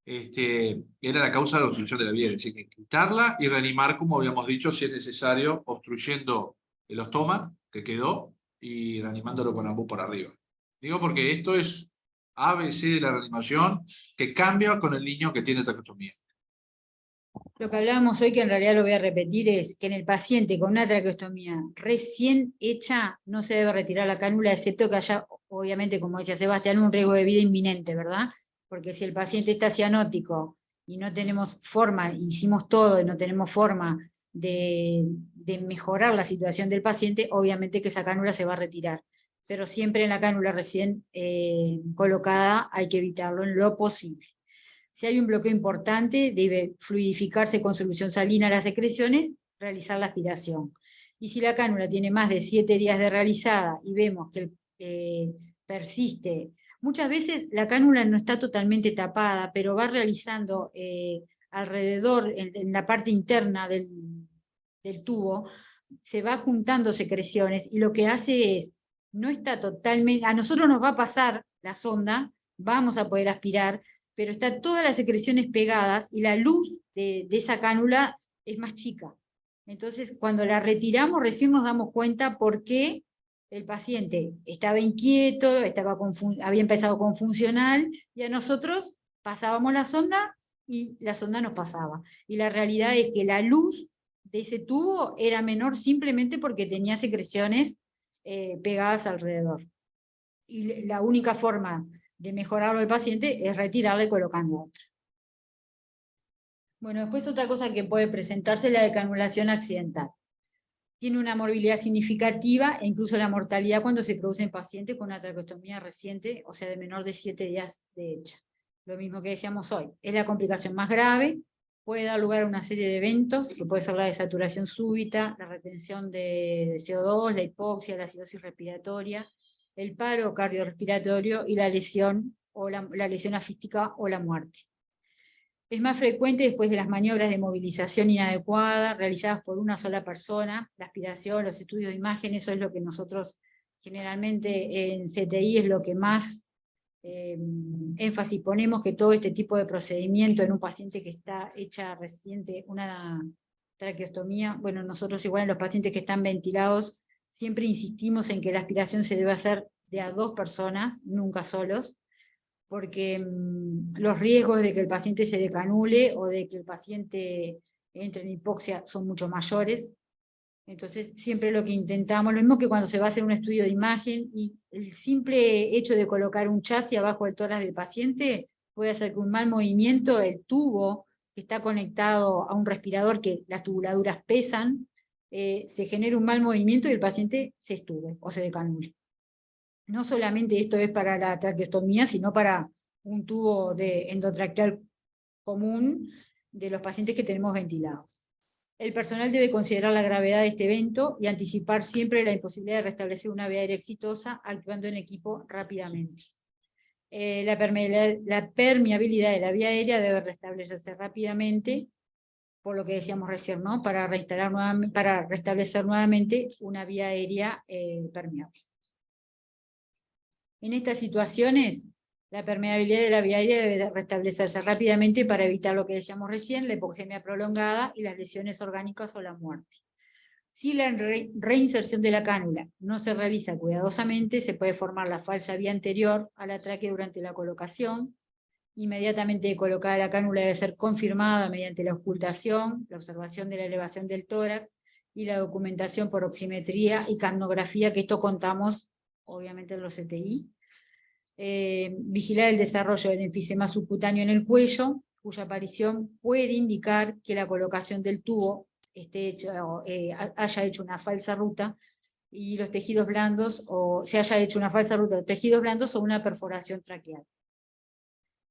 era la causa de la obstrucción de la vía. Es decir, que quitarla y reanimar, como habíamos dicho, si es necesario, obstruyendo el ostoma que quedó y reanimándolo con ambú por arriba. Digo porque esto es ABC de la reanimación, que cambia con el niño que tiene traqueostomía. Lo que hablábamos hoy, que en realidad lo voy a repetir, es que en el paciente con una traqueostomía recién hecha no se debe retirar la cánula, excepto que haya, obviamente, como decía Sebastián, un riesgo de vida inminente, ¿verdad? Porque si el paciente está cianótico y no tenemos forma, hicimos todo y no tenemos forma de mejorar la situación del paciente, obviamente que esa cánula se va a retirar. Pero siempre en la cánula recién colocada hay que evitarlo en lo posible. Si hay un bloqueo importante, debe fluidificarse con solución salina las secreciones, realizar la aspiración. Y si la cánula tiene más de 7 días de realizada y vemos que persiste Muchas veces la cánula no está totalmente tapada, pero va realizando alrededor, en la parte interna del tubo, se va juntando secreciones y lo que hace es, no está totalmente, a nosotros nos va a pasar la sonda, vamos a poder aspirar, pero están todas las secreciones pegadas y la luz de esa cánula es más chica. Entonces, cuando la retiramos, recién nos damos cuenta por qué el paciente estaba inquieto, había empezado con funcional, y a nosotros pasábamos la sonda y la sonda nos pasaba. Y la realidad es que la luz de ese tubo era menor simplemente porque tenía secreciones pegadas alrededor. Y la única forma de mejorarlo al paciente es retirarle colocando otro. Bueno, después otra cosa que puede presentarse es la decanulación accidental. Tiene una morbilidad significativa e incluso la mortalidad cuando se produce en pacientes con una traqueostomía reciente, o sea, de menor de 7 días de hecha. Lo mismo que decíamos hoy, es la complicación más grave, puede dar lugar a una serie de eventos, que puede ser la desaturación súbita, la retención de CO2, la hipoxia, la acidosis respiratoria, el paro cardiorrespiratorio y la lesión, o la lesión afística o la muerte. Es más frecuente después de las maniobras de movilización inadecuada realizadas por una sola persona, la aspiración, los estudios de imagen, eso es lo que nosotros generalmente en CTI es lo que más énfasis ponemos, que todo este tipo de procedimiento en un paciente que está hecha reciente una traqueostomía, bueno, nosotros igual en los pacientes que están ventilados, siempre insistimos en que la aspiración se debe hacer de a 2 personas, nunca solos, porque los riesgos de que el paciente se decanule o de que el paciente entre en hipoxia son mucho mayores. Entonces, siempre lo que intentamos, lo mismo que cuando se va a hacer un estudio de imagen, y el simple hecho de colocar un chasis abajo del tórax del paciente puede hacer que un mal movimiento, el tubo que está conectado a un respirador, que las tubuladuras pesan, se genere un mal movimiento y el paciente se estube o se decanule. No solamente esto es para la traqueostomía, sino para un tubo de endotraqueal común de los pacientes que tenemos ventilados. El personal debe considerar la gravedad de este evento y anticipar siempre la imposibilidad de restablecer una vía aérea exitosa actuando en equipo rápidamente. La permeabilidad de la vía aérea debe restablecerse rápidamente, por lo que decíamos recién, ¿no? Para restablecer nuevamente una vía aérea permeable. En estas situaciones, la permeabilidad de la vía aérea debe restablecerse rápidamente para evitar lo que decíamos recién, la hipoxemia prolongada y las lesiones orgánicas o la muerte. Si la reinserción de la cánula no se realiza cuidadosamente, se puede formar la falsa vía anterior a la tráquea durante la colocación. Inmediatamente colocada la cánula debe ser confirmada mediante la auscultación, la observación de la elevación del tórax y la documentación por oximetría y capnografía, que esto contamos obviamente en los CTI. Vigilar el desarrollo del enfisema subcutáneo en el cuello, cuya aparición puede indicar que la colocación del tubo haya hecho una falsa ruta y los tejidos blandos, o se haya hecho una falsa ruta de los tejidos blandos o una perforación traqueal.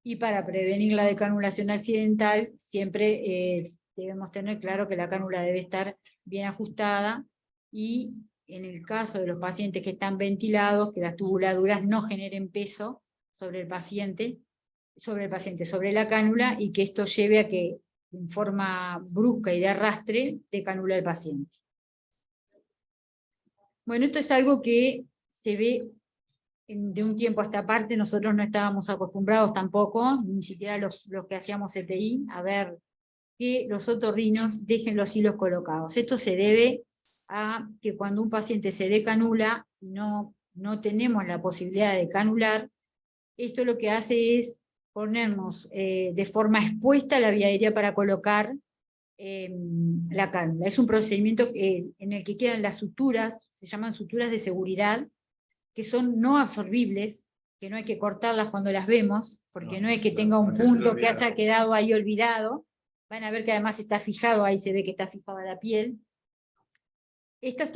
Y para prevenir la decanulación accidental, siempre debemos tener claro que la cánula debe estar bien ajustada, y en el caso de los pacientes que están ventilados, que las tubuladuras no generen peso sobre el paciente, sobre la cánula, y que esto lleve a que en forma brusca y de arrastre decanula el paciente. Bueno, esto es algo que se ve de un tiempo a esta parte. Nosotros no estábamos acostumbrados tampoco, ni siquiera los que hacíamos CTI, a ver que los otorrinos dejen los hilos colocados. Esto se debe a que cuando un paciente se decanula, no tenemos la posibilidad de canular, esto lo que hace es ponernos de forma expuesta la vía aérea para colocar la cánula. Es un procedimiento en el que quedan las suturas, se llaman suturas de seguridad, que son no absorbibles, que no hay que cortarlas cuando las vemos, porque no es que tenga un punto que haya quedado ahí olvidado. Van a ver que además está fijado, ahí se ve que está fijada la piel. Estos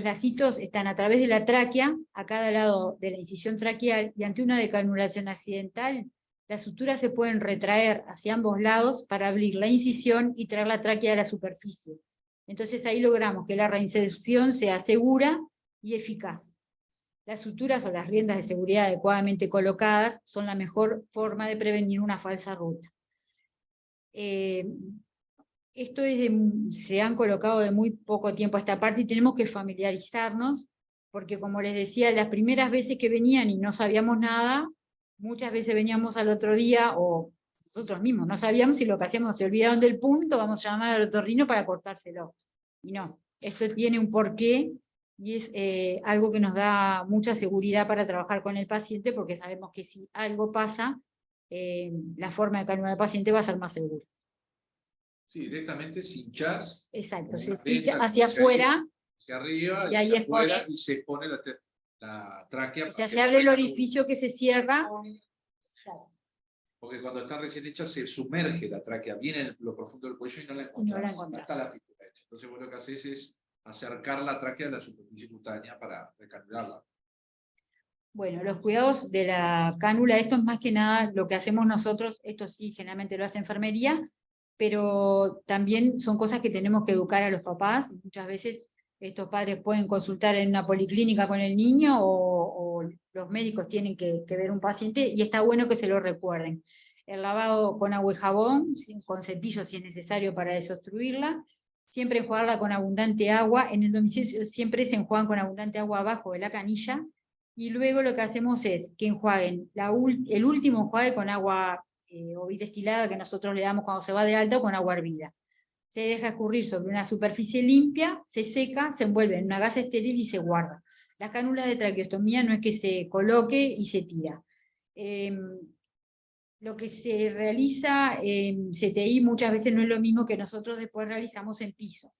lacitos están a través de la tráquea, a cada lado de la incisión traqueal, y ante una decanulación accidental, las suturas se pueden retraer hacia ambos lados para abrir la incisión y traer la tráquea a la superficie. Entonces ahí logramos que la reinserción sea segura y eficaz. Las suturas o las riendas de seguridad adecuadamente colocadas son la mejor forma de prevenir una falsa ruta. Esto se han colocado de muy poco tiempo a esta parte y tenemos que familiarizarnos, porque como les decía, las primeras veces que venían y no sabíamos nada, muchas veces veníamos al otro día, o nosotros mismos no sabíamos, y lo que hacíamos, se olvidaron del punto, vamos a llamar al otorrino para cortárselo. Y no, esto tiene un porqué, y es algo que nos da mucha seguridad para trabajar con el paciente, porque sabemos que si algo pasa, la forma de canular al paciente va a ser más segura. Sí, directamente hinchás. Exacto, se hincha hacia afuera. Hacia arriba, y ahí hacia afuera, expone, y se expone la tráquea. O sea, se abre el orificio que se cierra. Exacto. Porque cuando está recién hecha se sumerge la tráquea bien en lo profundo del cuello y no la encontrás. No está la figura hecha. Entonces vos lo que haces es acercar la tráquea a la superficie cutánea para recanularla. Bueno, los cuidados de la cánula, esto es más que nada lo que hacemos nosotros, esto sí, generalmente lo hace enfermería, pero también son cosas que tenemos que educar a los papás. Muchas veces estos padres pueden consultar en una policlínica con el niño o los médicos tienen que ver un paciente y está bueno que se lo recuerden. El lavado con agua y jabón, con cepillo si es necesario para desobstruirla, siempre enjuagarla con abundante agua, en el domicilio siempre se enjuagan con abundante agua abajo de la canilla, y luego lo que hacemos es que enjuaguen el último enjuague con agua o destilada que nosotros le damos cuando se va de alta o con agua hervida. Se deja escurrir sobre una superficie limpia, se seca, se envuelve en una gasa estéril y se guarda. La cánula de traqueostomía no es que se coloque y se tira. Lo que se realiza en CTI muchas veces no es lo mismo que nosotros después realizamos en piso.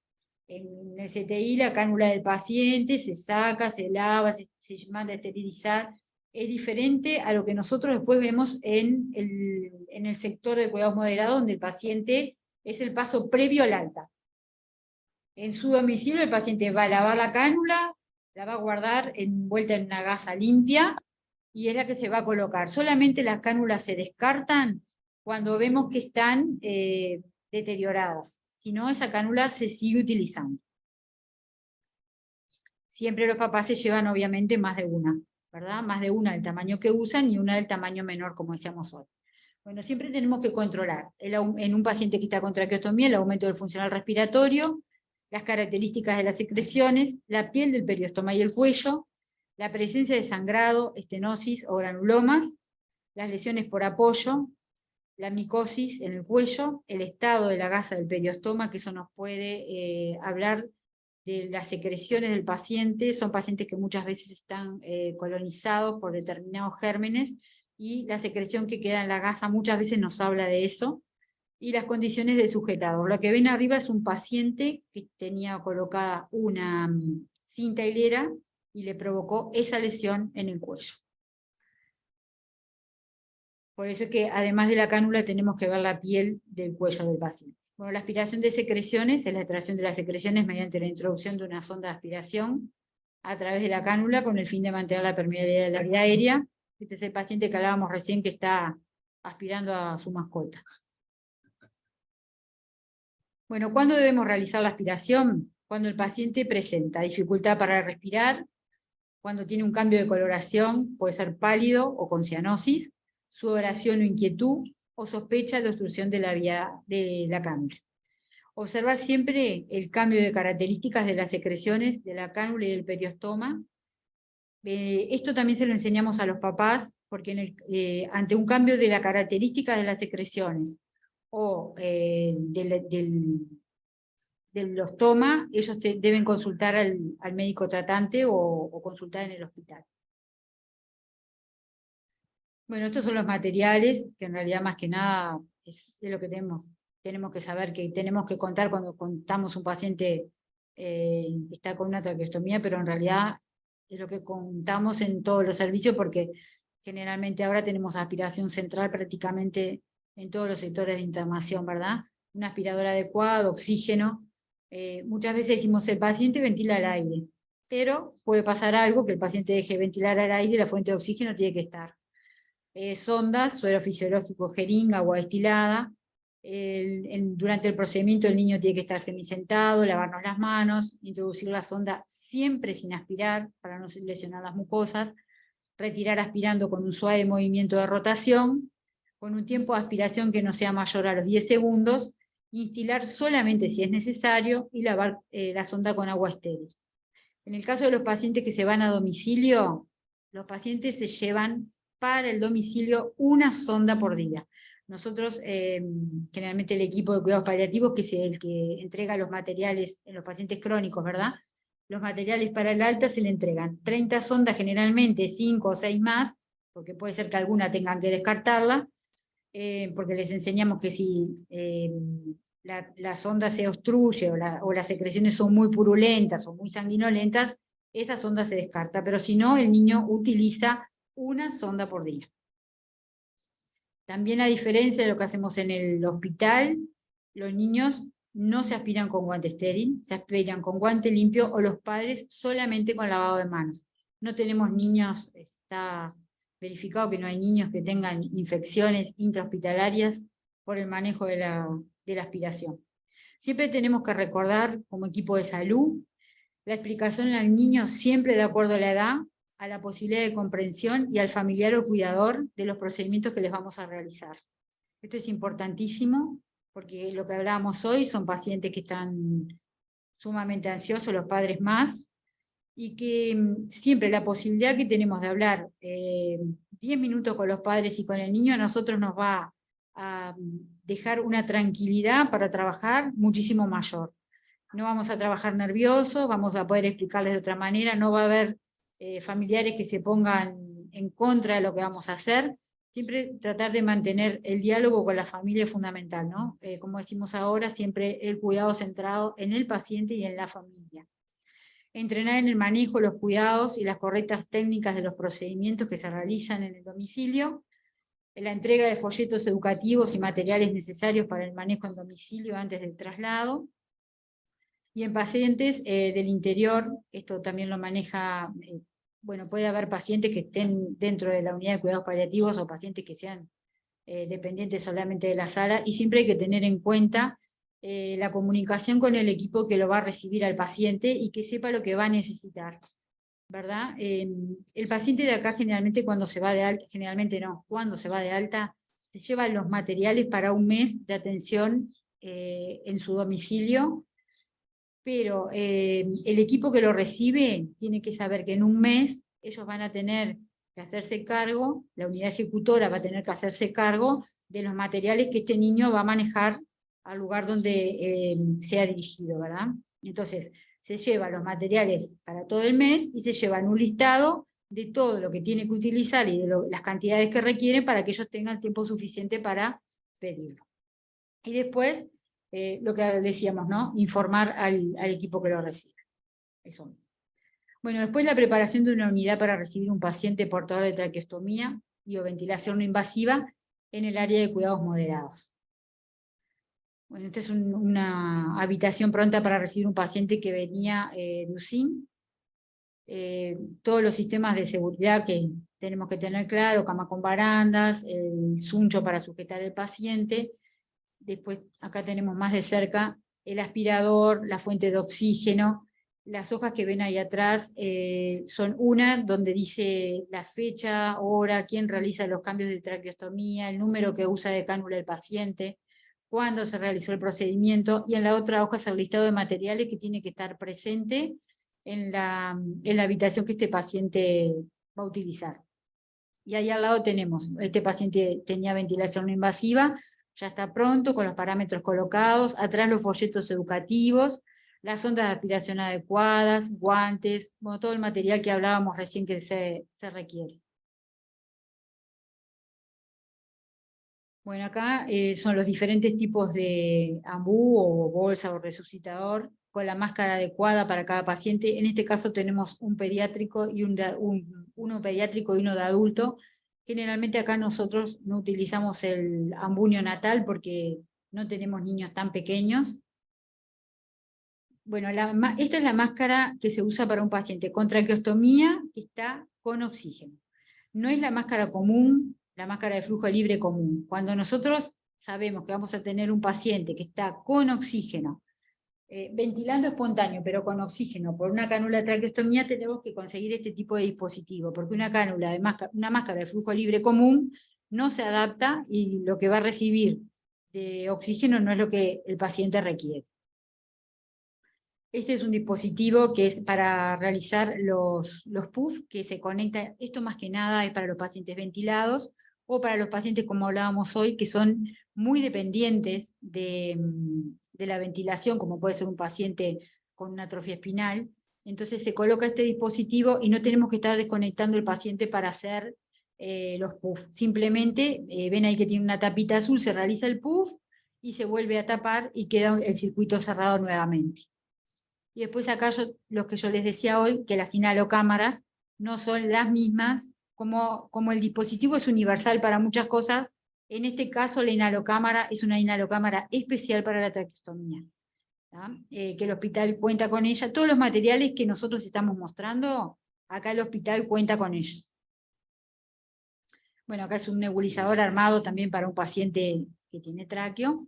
En el CTI la cánula del paciente se saca, se lava, se manda a esterilizar. Es diferente a lo que nosotros después vemos en el sector de cuidados moderados, donde el paciente es el paso previo al alta. En su domicilio el paciente va a lavar la cánula, la va a guardar envuelta en una gasa limpia, y es la que se va a colocar. Solamente las cánulas se descartan cuando vemos que están deterioradas. Si no, esa cánula se sigue utilizando. Siempre los papás se llevan obviamente más de una, ¿verdad? Más de una del tamaño que usan y una del tamaño menor, como decíamos hoy. Bueno, siempre tenemos que controlar en un paciente que está con traqueostomía el aumento del funcional respiratorio, las características de las secreciones, la piel del periostoma y el cuello, la presencia de sangrado, estenosis o granulomas, las lesiones por apoyo, la micosis en el cuello, el estado de la gasa del periostoma, que eso nos puede hablar de las secreciones del paciente. Son pacientes que muchas veces están colonizados por determinados gérmenes, y la secreción que queda en la gasa muchas veces nos habla de eso, y las condiciones de sujetado. Lo que ven arriba es un paciente que tenía colocada una cinta hilera y le provocó esa lesión en el cuello. Por eso es que además de la cánula tenemos que ver la piel del cuello del paciente. Bueno, la aspiración de secreciones es la extracción de las secreciones mediante la introducción de una sonda de aspiración a través de la cánula con el fin de mantener la permeabilidad de la vía aérea. Este es el paciente que hablábamos recién que está aspirando a su mascota. Bueno, ¿cuándo debemos realizar la aspiración? Cuando el paciente presenta dificultad para respirar, cuando tiene un cambio de coloración, puede ser pálido o con cianosis, sudoración o inquietud, o sospecha de obstrucción de la vía de la cánula. Observar siempre el cambio de características de las secreciones de la cánula y del periostoma. Esto también se lo enseñamos a los papás, porque ante un cambio de la característica de las secreciones o del ostoma, ellos deben consultar al médico tratante o consultar en el hospital. Bueno, estos son los materiales, que en realidad más que nada es lo que tenemos que saber, que tenemos que contar cuando contamos un paciente que está con una traqueostomía, pero en realidad es lo que contamos en todos los servicios, porque generalmente ahora tenemos aspiración central prácticamente en todos los sectores de internación, ¿verdad? Una aspiradora adecuada, oxígeno. Muchas veces decimos el paciente ventila al aire, pero puede pasar algo que el paciente deje ventilar al aire y la fuente de oxígeno tiene que estar. Sondas, suero fisiológico, jeringa, agua destilada, Durante el procedimiento el niño tiene que estar semisentado, lavarnos las manos, introducir la sonda siempre sin aspirar para no lesionar las mucosas, retirar aspirando con un suave movimiento de rotación, con un tiempo de aspiración que no sea mayor a los 10 segundos, instilar solamente si es necesario y lavar la sonda con agua estéril. En el caso de los pacientes que se van a domicilio, los pacientes se llevan para el domicilio una sonda por día. Nosotros, generalmente el equipo de cuidados paliativos, que es el que entrega los materiales en los pacientes crónicos, ¿verdad? Los materiales para el alta se le entregan 30 sondas, generalmente 5 o 6 más, porque puede ser que alguna tengan que descartarla, porque les enseñamos que si la sonda se obstruye o las secreciones son muy purulentas o muy sanguinolentas, esa sonda se descarta, pero si no, el niño utiliza una sonda por día. También a diferencia de lo que hacemos en el hospital, los niños no se aspiran con guante estéril, se aspiran con guante limpio o los padres solamente con lavado de manos. No tenemos niños, está verificado que no hay niños que tengan infecciones intrahospitalarias por el manejo de la aspiración. Siempre tenemos que recordar, como equipo de salud, la explicación al niño siempre de acuerdo a la edad, a la posibilidad de comprensión y al familiar o cuidador de los procedimientos que les vamos a realizar. Esto es importantísimo, porque lo que hablábamos hoy son pacientes que están sumamente ansiosos, los padres más, y que siempre la posibilidad que tenemos de hablar 10 minutos con los padres y con el niño, a nosotros nos va a dejar una tranquilidad para trabajar muchísimo mayor. No vamos a trabajar nerviosos, vamos a poder explicarles de otra manera, no va a haber familiares que se pongan en contra de lo que vamos a hacer. Siempre tratar de mantener el diálogo con la familia es fundamental, ¿no? Como decimos ahora, siempre el cuidado centrado en el paciente y en la familia. Entrenar en el manejo, los cuidados y las correctas técnicas de los procedimientos que se realizan en el domicilio, la entrega de folletos educativos y materiales necesarios para el manejo en domicilio antes del traslado, y en pacientes del interior, esto también lo maneja, bueno, puede haber pacientes que estén dentro de la unidad de cuidados paliativos o pacientes que sean dependientes solamente de la sala, y siempre hay que tener en cuenta la comunicación con el equipo que lo va a recibir al paciente y que sepa lo que va a necesitar, ¿verdad? El paciente de acá generalmente cuando se va de alta, generalmente no, cuando se va de alta, se llevan los materiales para un mes de atención en su domicilio, pero el equipo que lo recibe tiene que saber que en un mes ellos van a tener que hacerse cargo, la unidad ejecutora va a tener que hacerse cargo de los materiales que este niño va a manejar al lugar donde sea dirigido, ¿verdad? Entonces, se llevan los materiales para todo el mes y se llevan un listado de todo lo que tiene que utilizar y de las cantidades que requieren para que ellos tengan tiempo suficiente para pedirlo. Y después, lo que decíamos, ¿no? Informar al equipo que lo recibe. Eso. Bueno, después la preparación de una unidad para recibir un paciente portador de traqueostomía y o ventilación no invasiva en el área de cuidados moderados. Bueno, esta es una habitación pronta para recibir un paciente que venía de UCIN. Todos los sistemas de seguridad que tenemos que tener claro, cama con barandas, el suncho para sujetar al paciente. Después acá tenemos más de cerca el aspirador, la fuente de oxígeno. Las hojas que ven ahí atrás son una donde dice la fecha, hora, quién realiza los cambios de traqueostomía, el número que usa de cánula el paciente, cuándo se realizó el procedimiento, y en la otra hoja es el listado de materiales que tiene que estar presente en la habitación que este paciente va a utilizar. Y ahí al lado tenemos, este paciente tenía ventilación no invasiva, ya está pronto, con los parámetros colocados, atrás los folletos educativos, las ondas de aspiración adecuadas, guantes, bueno, todo el material que hablábamos recién que se requiere. Bueno, acá son los diferentes tipos de ambú o bolsa o resucitador, con la máscara adecuada para cada paciente. En este caso tenemos un pediátrico y uno pediátrico y uno de adulto. Generalmente acá nosotros no utilizamos el ambú neonatal porque no tenemos niños tan pequeños. Bueno, esta es la máscara que se usa para un paciente con traqueostomía que está con oxígeno. No es la máscara común, la máscara de flujo libre común. Cuando nosotros sabemos que vamos a tener un paciente que está con oxígeno, ventilando espontáneo, pero con oxígeno, por una cánula de traqueostomía, tenemos que conseguir este tipo de dispositivo, porque una cánula, una máscara de flujo libre común, no se adapta y lo que va a recibir de oxígeno no es lo que el paciente requiere. Este es un dispositivo que es para realizar los PUF, que se conecta, esto más que nada es para los pacientes ventilados, o para los pacientes, como hablábamos hoy, que son muy dependientes de la ventilación, como puede ser un paciente con una atrofia espinal. Entonces se coloca este dispositivo y no tenemos que estar desconectando el paciente para hacer los PUF. Simplemente, ven ahí que tiene una tapita azul, se realiza el PUF y se vuelve a tapar y queda el circuito cerrado nuevamente. Y después acá los que yo les decía hoy, que las inhalocámaras no son las mismas, como el dispositivo es universal para muchas cosas, en este caso la inhalocámara es una inhalocámara especial para la traqueostomía, que el hospital cuenta con ella. Todos los materiales que nosotros estamos mostrando, acá el hospital cuenta con ellos. Bueno, acá es un nebulizador armado también para un paciente que tiene tráqueo.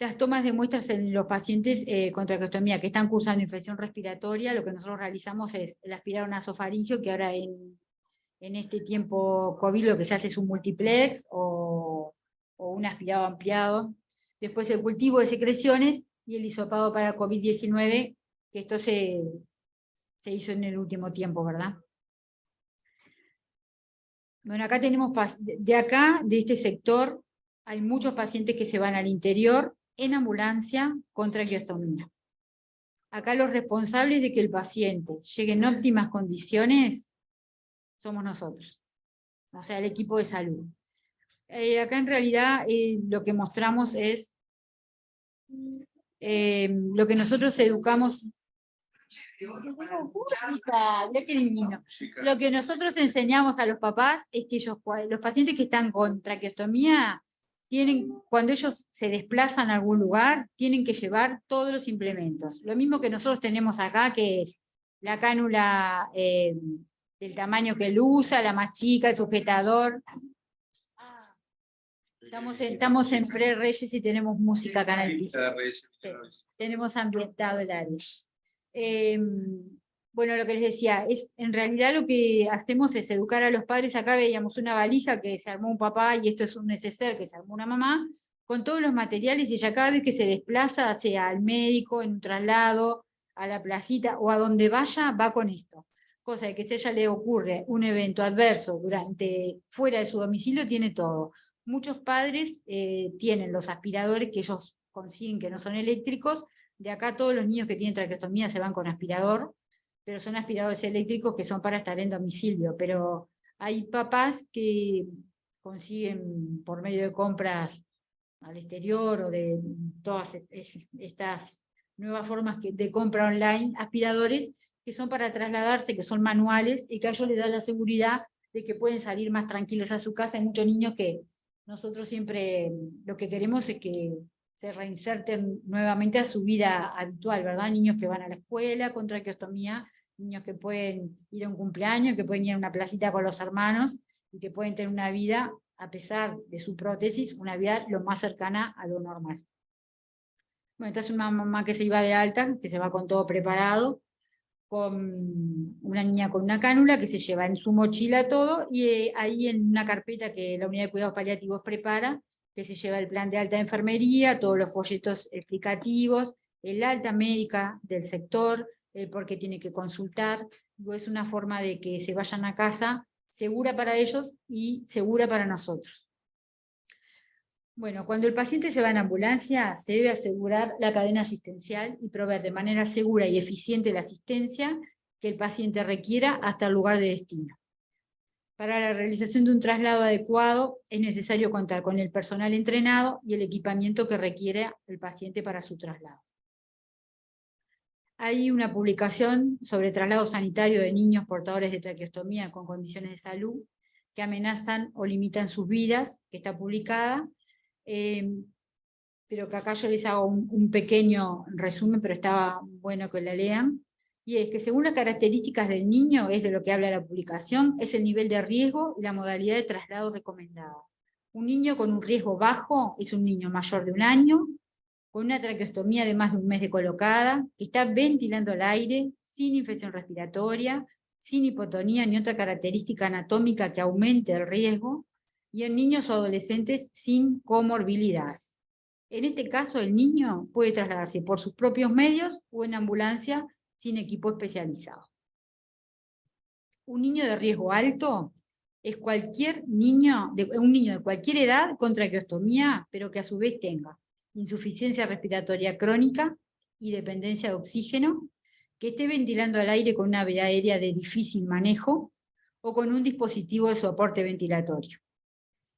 Las tomas de muestras en los pacientes con traqueostomía que están cursando infección respiratoria, lo que nosotros realizamos es el aspirar nasofaringeo, que ahora en este tiempo COVID lo que se hace es un multiplex o un aspirado ampliado. Después el cultivo de secreciones y el hisopado para COVID-19, que esto se hizo en el último tiempo, ¿verdad? Bueno, acá tenemos, de este sector, hay muchos pacientes que se van al interior, en ambulancia con traqueostomía. Acá los responsables de que el paciente llegue en óptimas condiciones somos nosotros, o sea, el equipo de salud. Acá en realidad lo que mostramos es lo que nosotros educamos. Lo que nosotros enseñamos a los papás es que los pacientes que están con traqueostomía, cuando ellos se desplazan a algún lugar, tienen que llevar todos los implementos. Lo mismo que nosotros tenemos acá, que es la cánula del tamaño que él usa, la más chica, el sujetador. Estamos en Pre-Reyes y tenemos música acá en el piso. Sí, tenemos ambientado el área. Bueno, lo que les decía, en realidad lo que hacemos es educar a los padres. Acá veíamos una valija que se armó un papá y esto es un neceser que se armó una mamá, con todos los materiales, y ella cada vez que se desplaza, sea al médico, en un traslado, a la placita o a donde vaya, va con esto. Cosa de que si a ella le ocurre un evento adverso fuera de su domicilio, tiene todo. Muchos padres tienen los aspiradores que ellos consiguen que no son eléctricos. De acá todos los niños que tienen traqueostomía se van con aspirador, pero son aspiradores eléctricos que son para estar en domicilio. Pero hay papás que consiguen por medio de compras al exterior o de todas estas nuevas formas de compra online, aspiradores que son para trasladarse, que son manuales y que a ellos les da la seguridad de que pueden salir más tranquilos a su casa. Hay muchos niños que nosotros siempre lo que queremos es que se reinserten nuevamente a su vida habitual, ¿verdad? Niños que van a la escuela con traqueostomía, niños que pueden ir a un cumpleaños, que pueden ir a una placita con los hermanos y que pueden tener una vida, a pesar de su prótesis, una vida lo más cercana a lo normal. Bueno, esta es una mamá que se iba de alta, que se va con todo preparado, con una niña con una cánula que se lleva en su mochila todo, y ahí en una carpeta que la unidad de cuidados paliativos prepara, que se lleva el plan de alta de enfermería, todos los folletos explicativos, el alta médica del sector, el por qué tiene que consultar. Es una forma de que se vayan a casa segura para ellos y segura para nosotros. Bueno, cuando el paciente se va en ambulancia, se debe asegurar la cadena asistencial y proveer de manera segura y eficiente la asistencia que el paciente requiera hasta el lugar de destino. Para la realización de un traslado adecuado es necesario contar con el personal entrenado y el equipamiento que requiere el paciente para su traslado. Hay una publicación sobre traslado sanitario de niños portadores de traqueostomía con condiciones de salud que amenazan o limitan sus vidas, que está publicada. Pero que acá yo les hago un pequeño resumen, pero estaba bueno que la lean, y es que según las características del niño, es de lo que habla la publicación, es el nivel de riesgo y la modalidad de traslado recomendada. Un niño con un riesgo bajo es un niño mayor de 1 año, con una traqueostomía de más de 1 mes de colocada, que está ventilando el aire, sin infección respiratoria, sin hipotonía ni otra característica anatómica que aumente el riesgo, y en niños o adolescentes sin comorbilidades. En este caso, el niño puede trasladarse por sus propios medios o en ambulancia sin equipo especializado. Un niño de riesgo alto es un niño de cualquier edad con traqueostomía, pero que a su vez tenga insuficiencia respiratoria crónica y dependencia de oxígeno, que esté ventilando al aire con una vía aérea de difícil manejo o con un dispositivo de soporte ventilatorio.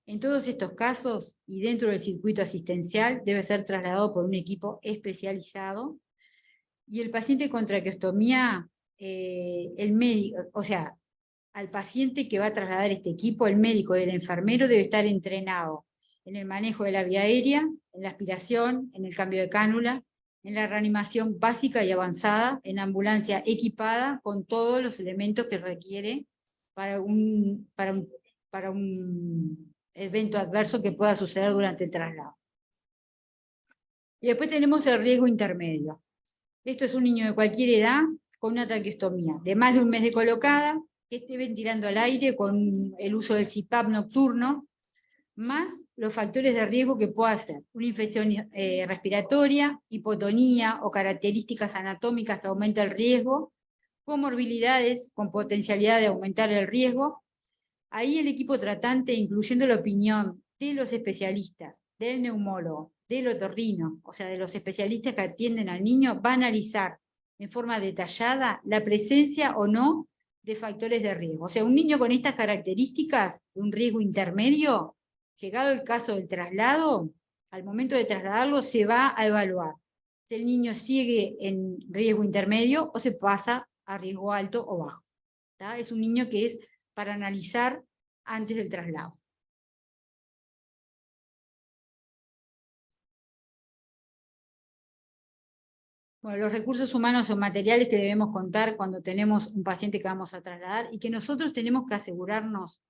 En todos estos casos, y dentro del circuito asistencial, debe ser trasladado por un equipo especializado, y el paciente con traqueostomía, el médico, o sea, al paciente que va a trasladar este equipo, el médico y el enfermero debe estar entrenado en el manejo de la vía aérea, en la aspiración, en el cambio de cánula, en la reanimación básica y avanzada, en ambulancia equipada con todos los elementos que requiere para un evento adverso que pueda suceder durante el traslado. Y después tenemos el riesgo intermedio. Esto es un niño de cualquier edad con una traqueostomía de más de 1 mes de colocada, que esté ventilando al aire con el uso del CPAP nocturno, más los factores de riesgo que pueda ser una infección respiratoria, hipotonía o características anatómicas que aumenten el riesgo, comorbilidades con potencialidad de aumentar el riesgo. Ahí el equipo tratante, incluyendo la opinión de los especialistas, del neumólogo, del otorrino, o sea, de los especialistas que atienden al niño, va a analizar en forma detallada la presencia o no de factores de riesgo. O sea, un niño con estas características, un riesgo intermedio, llegado el caso del traslado, al momento de trasladarlo se va a evaluar si el niño sigue en riesgo intermedio o se pasa a riesgo alto o bajo. ¿Tá? Es un niño que es para analizar antes del traslado. Bueno, los recursos humanos o materiales que debemos contar cuando tenemos un paciente que vamos a trasladar y que nosotros tenemos que asegurarnos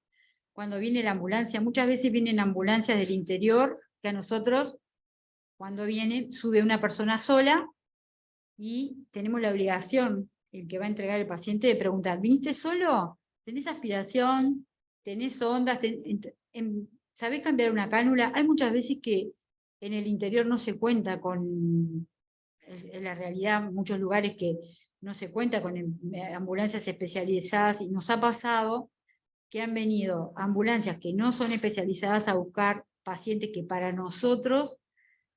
cuando viene la ambulancia. Muchas veces vienen ambulancias del interior que a nosotros, cuando viene, sube una persona sola y tenemos la obligación, el que va a entregar el paciente, de preguntar, ¿viniste solo? ¿Tenés aspiración? ¿Tenés ondas? ¿Sabés cambiar una cánula? Hay muchas veces que en el interior no se cuenta con, en la realidad, muchos lugares que no se cuenta con ambulancias especializadas, y nos ha pasado que han venido ambulancias que no son especializadas a buscar pacientes que para nosotros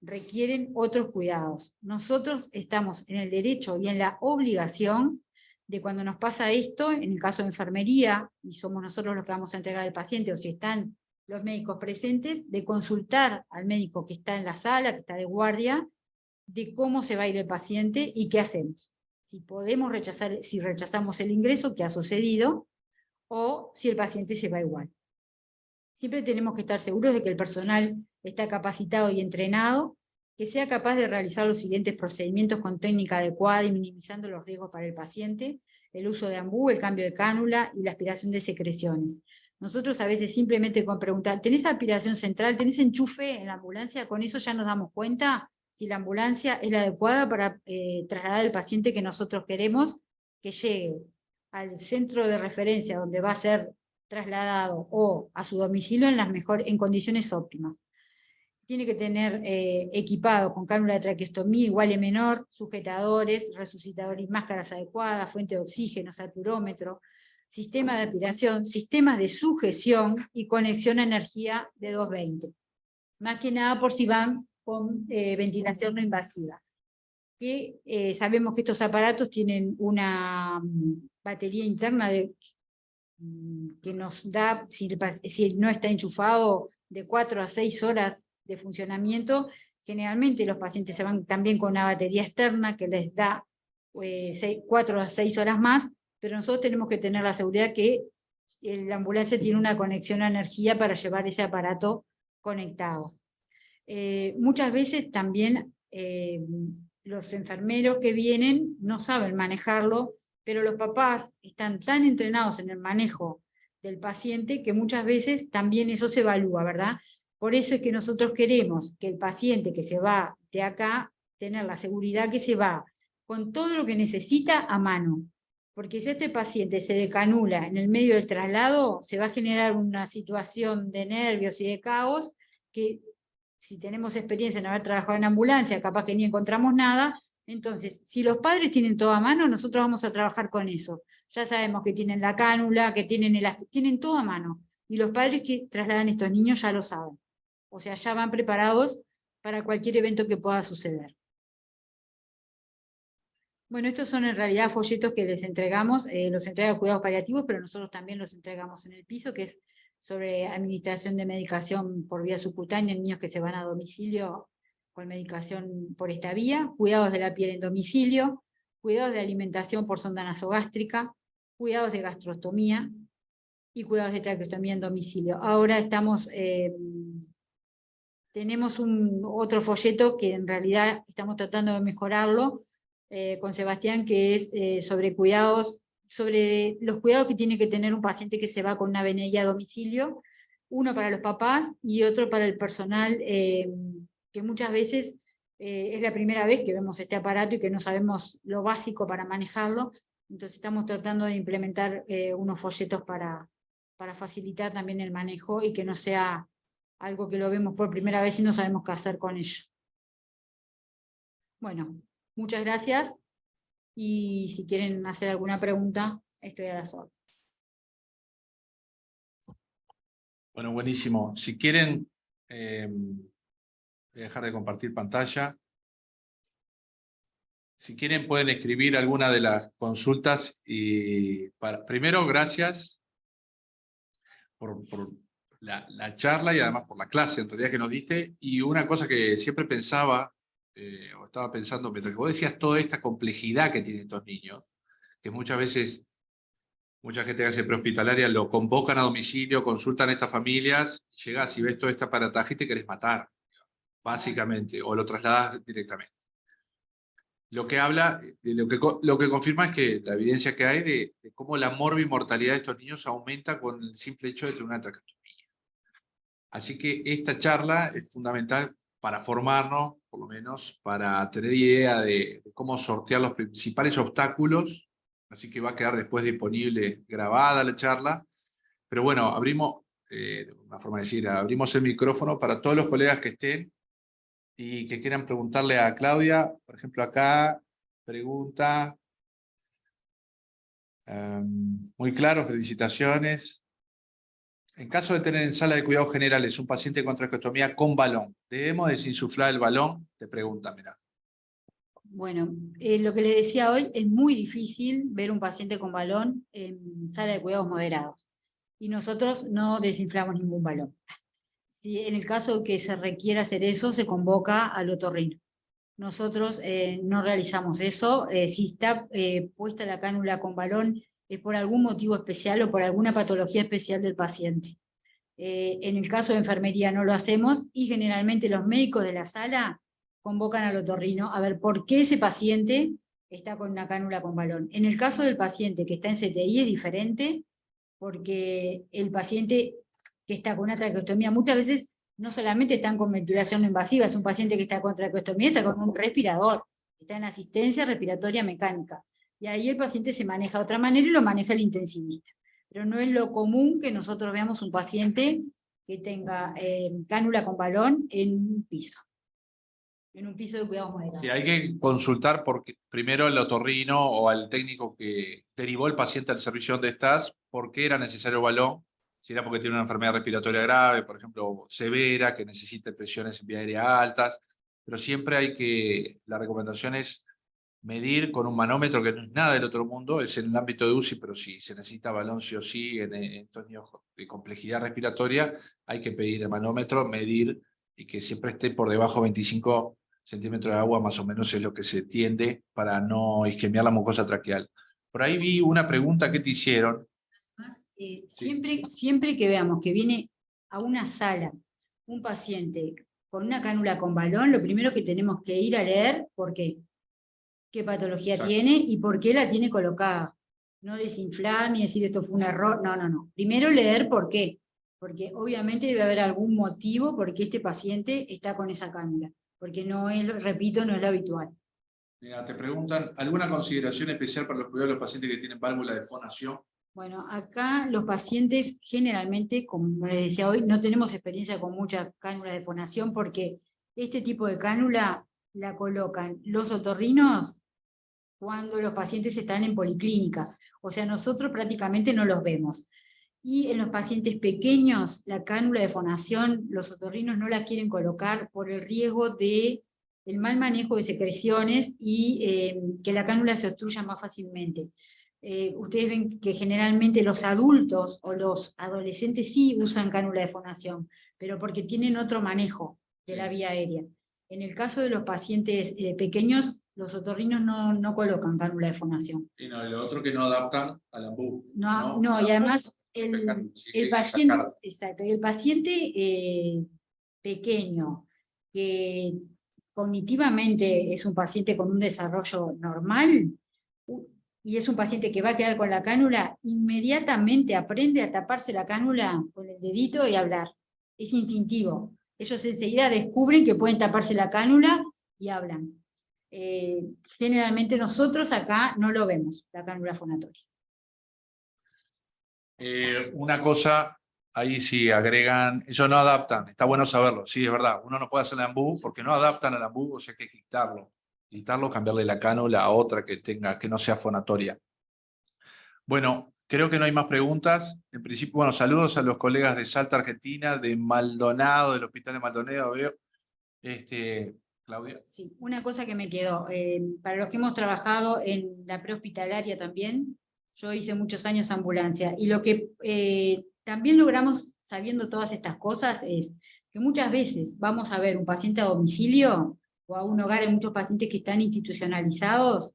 requieren otros cuidados. Nosotros estamos en el derecho y en la obligación de, cuando nos pasa esto, en el caso de enfermería, y somos nosotros los que vamos a entregar al paciente, o si están los médicos presentes, de consultar al médico que está en la sala, que está de guardia, de cómo se va a ir el paciente y qué hacemos. Si podemos rechazar, si rechazamos el ingreso, que ha sucedido, o si el paciente se va igual. Siempre tenemos que estar seguros de que el personal está capacitado y entrenado, que sea capaz de realizar los siguientes procedimientos con técnica adecuada y minimizando los riesgos para el paciente: el uso de ambú, el cambio de cánula y la aspiración de secreciones. Nosotros a veces simplemente con preguntar, ¿tenés aspiración central? ¿Tenés enchufe en la ambulancia? Con eso ya nos damos cuenta si la ambulancia es la adecuada para trasladar al paciente que nosotros queremos que llegue al centro de referencia donde va a ser trasladado o a su domicilio en condiciones óptimas. Tiene que tener equipado con cánula de traqueostomía igual y menor, sujetadores, resucitadores, máscaras adecuadas, fuente de oxígeno, saturómetro, sistema de aspiración, sistemas de sujeción y conexión a energía de 220. Más que nada por si van con ventilación no invasiva. Que sabemos que estos aparatos tienen una batería interna que nos da, si no está enchufado, de 4 a 6 horas de funcionamiento. Generalmente los pacientes se van también con una batería externa que les da 4 a 6 horas más, pero nosotros tenemos que tener la seguridad que la ambulancia tiene una conexión a energía para llevar ese aparato conectado. Muchas veces también los enfermeros que vienen no saben manejarlo, pero los papás están tan entrenados en el manejo del paciente que muchas veces también eso se evalúa, ¿verdad? Por eso es que nosotros queremos que el paciente que se va de acá, tener la seguridad que se va con todo lo que necesita a mano. Porque si este paciente se decanula en el medio del traslado, se va a generar una situación de nervios y de caos que, si tenemos experiencia en haber trabajado en ambulancia, capaz que ni encontramos nada. Entonces, si los padres tienen todo a mano, nosotros vamos a trabajar con eso. Ya sabemos que tienen la cánula, que tienen todo a mano. Y los padres que trasladan a estos niños ya lo saben. O sea, ya van preparados para cualquier evento que pueda suceder. Bueno, estos son en realidad folletos que les entregamos, los entrega Cuidados Paliativos, pero nosotros también los entregamos en el piso, que es sobre administración de medicación por vía subcutánea en niños que se van a domicilio con medicación por esta vía, cuidados de la piel en domicilio, cuidados de alimentación por sonda nasogástrica, cuidados de gastrostomía y cuidados de traqueostomía en domicilio. Ahora tenemos otro folleto que en realidad estamos tratando de mejorarlo, con Sebastián, que es sobre los cuidados que tiene que tener un paciente que se va con una BNI a domicilio, uno para los papás y otro para el personal, que muchas veces es la primera vez que vemos este aparato y que no sabemos lo básico para manejarlo. Entonces estamos tratando de implementar unos folletos para facilitar también el manejo y que no sea algo que lo vemos por primera vez y no sabemos qué hacer con ello. Bueno, muchas gracias, y si quieren hacer alguna pregunta, estoy a las órdenes. Bueno, buenísimo. Si quieren, voy a dejar de compartir pantalla. Si quieren pueden escribir alguna de las consultas. Primero, gracias por la charla y además por la clase en realidad que nos diste. Y una cosa que siempre pensaba, o estaba pensando mientras que vos decías toda esta complejidad que tienen estos niños, que muchas veces mucha gente que hace prehospitalaria lo convocan a domicilio, consultan a estas familias, llegás y ves todo este aparataje y te querés matar, básicamente, o lo trasladás directamente. Lo que habla, lo que confirma es que la evidencia que hay de cómo la morbimortalidad de estos niños aumenta con el simple hecho de tener una traqueostomía. Así que esta charla es fundamental para formarnos, por lo menos, para tener idea de cómo sortear los principales obstáculos. Así que va a quedar después disponible grabada la charla. Pero bueno, abrimos, una forma de decir, abrimos el micrófono para todos los colegas que estén y que quieran preguntarle a Claudia. Por ejemplo, acá pregunta, muy claro, felicitaciones. En caso de tener en sala de cuidados generales un paciente con traqueostomía con balón, ¿debemos desinsuflar el balón? Te pregunta, mira. Bueno, lo que les decía hoy, es muy difícil ver un paciente con balón en sala de cuidados moderados. Y nosotros no desinflamos ningún balón. Si en el caso que se requiera hacer eso, se convoca al otorrino. Nosotros no realizamos eso. Si está puesta la cánula con balón, es por algún motivo especial o por alguna patología especial del paciente. En el caso de enfermería no lo hacemos, y generalmente los médicos de la sala convocan al otorrino a ver por qué ese paciente está con una cánula con balón. En el caso del paciente que está en CTI es diferente, porque el paciente que está con una traqueostomía muchas veces no solamente están con ventilación no invasiva, es un paciente que está con traqueostomía, está con un respirador, está en asistencia respiratoria mecánica. Y ahí el paciente se maneja de otra manera y lo maneja el intensivista. Pero no es lo común que nosotros veamos un paciente que tenga cánula con balón en un piso de cuidados moderados. Sí, hay que consultar primero al otorrino o al técnico que derivó el paciente al servicio donde estás, por qué era necesario balón. Si era porque tiene una enfermedad respiratoria grave, por ejemplo, severa, que necesite presiones en vía aérea altas, pero siempre la recomendación es medir con un manómetro, que no es nada del otro mundo, es en el ámbito de UCI, pero si se necesita balón sí o sí en estos niños de complejidad respiratoria, hay que pedir el manómetro, medir, y que siempre esté por debajo de 25 centímetros de agua, más o menos es lo que se tiende para no isquemiar la mucosa traqueal. Por ahí vi una pregunta que te hicieron. Siempre que veamos que viene a una sala un paciente con una cánula con balón, lo primero que tenemos que ir a leer, ¿por qué? ¿Qué patología tiene y por qué la tiene colocada? No desinflar ni decir esto fue un error, no. Primero leer por qué. porque obviamente debe haber algún motivo por qué este paciente está con esa cánula, porque no es, repito, no es lo habitual. Mira, te preguntan, ¿alguna consideración especial para los cuidados de los pacientes que tienen válvula de fonación? Bueno, acá los pacientes generalmente, como les decía hoy, no tenemos experiencia con mucha cánula de fonación porque este tipo de cánula la colocan los otorrinos cuando los pacientes están en policlínica. O sea, nosotros prácticamente no los vemos. Y en los pacientes pequeños, la cánula de fonación, los otorrinos no la quieren colocar por el riesgo de el mal manejo de secreciones y que la cánula se obstruya más fácilmente. Ustedes ven que generalmente los adultos o los adolescentes sí usan cánula de fonación, pero porque tienen otro manejo de la vía aérea. En el caso de los pacientes pequeños, los otorrinos no colocan cánula de fonación. Y no, y lo otro que no adaptan al AMBU. No, y además el paciente, exacto, el paciente pequeño, que cognitivamente es un paciente con un desarrollo normal, y es un paciente que va a quedar con la cánula, inmediatamente aprende a taparse la cánula con el dedito y hablar. Es instintivo. Ellos enseguida descubren que pueden taparse la cánula y hablan. Generalmente nosotros acá no lo vemos, la cánula fonatoria. Una cosa, ahí sí agregan, ellos no adaptan, está bueno saberlo, sí, es verdad, uno no puede hacer el AMBU porque no adaptan al AMBU, o sea que hay que quitarlo, cambiarle la cánula a otra que no sea fonatoria. Bueno, creo que no hay más preguntas. En principio, bueno, saludos a los colegas de Salta, Argentina, de Maldonado, del Hospital de Maldonado, veo. Claudia. Sí, una cosa que me quedó, para los que hemos trabajado en la prehospitalaria también, yo hice muchos años ambulancia, y lo que también logramos sabiendo todas estas cosas es que muchas veces vamos a ver un paciente a domicilio o a un hogar, hay muchos pacientes que están institucionalizados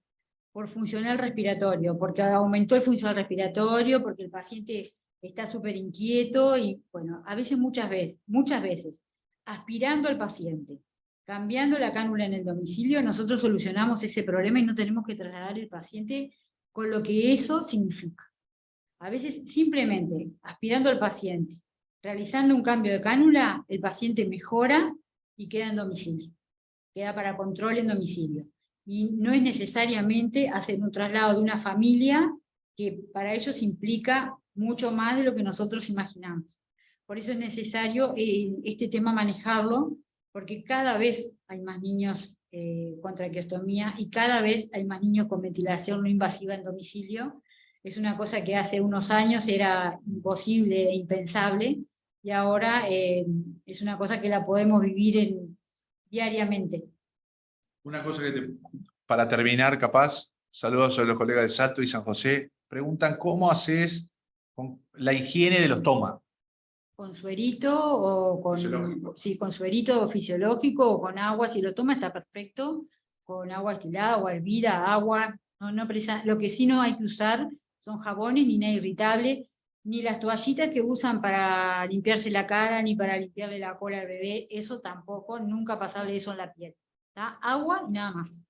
por funcional respiratorio, porque aumentó el funcional respiratorio, porque el paciente está súper inquieto y, bueno, a veces, muchas veces, aspirando al paciente, cambiando la cánula en el domicilio, nosotros solucionamos ese problema y no tenemos que trasladar el paciente con lo que eso significa. A veces simplemente aspirando al paciente, realizando un cambio de cánula, el paciente mejora y queda en domicilio, queda para control en domicilio. Y no es necesariamente hacer un traslado de una familia que para ellos implica mucho más de lo que nosotros imaginamos. Por eso es necesario este tema manejarlo, porque cada vez hay más niños con traqueostomía y cada vez hay más niños con ventilación no invasiva en domicilio. Es una cosa que hace unos años era imposible e impensable, y ahora es una cosa que la podemos vivir diariamente. Una cosa para terminar, capaz, saludos a los colegas de Salto y San José, preguntan cómo haces con la higiene de los tomas. Con suerito o con suerito fisiológico o con agua, si lo toma está perfecto, con agua destilada, agua hervida, agua, lo que sí no hay que usar son jabones, ni nada irritable, ni las toallitas que usan para limpiarse la cara, ni para limpiarle la cola al bebé, eso tampoco, nunca pasarle eso en la piel, ¿tá? Agua y nada más.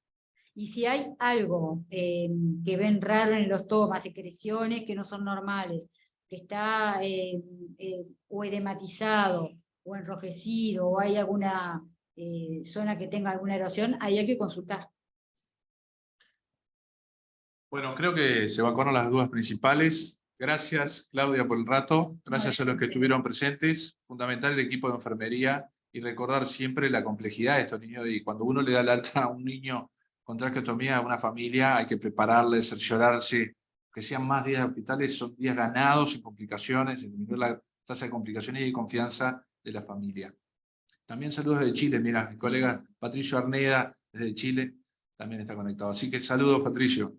Y si hay algo que ven raro en los tomas, secreciones que no son normales, que está o edematizado, o enrojecido, o hay alguna zona que tenga alguna erosión, ahí hay que consultar. Bueno, creo que se evacuaron las dudas principales. Gracias, Claudia, por el rato. Gracias a los que estuvieron presentes. Fundamental el equipo de enfermería y recordar siempre la complejidad de estos niños. Y cuando uno le da el alta a un niño con traqueostomía a una familia, hay que prepararle, cerciorarse, que sean más días de hospitales, son días ganados sin complicaciones, en disminuir la tasa de complicaciones y confianza de la familia. También saludos desde Chile, mira, mi colega Patricio Arneda, desde Chile, también está conectado. Así que saludos, Patricio.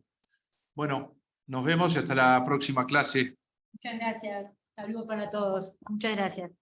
Bueno, nos vemos y hasta la próxima clase. Muchas gracias. Saludos para todos. Muchas gracias.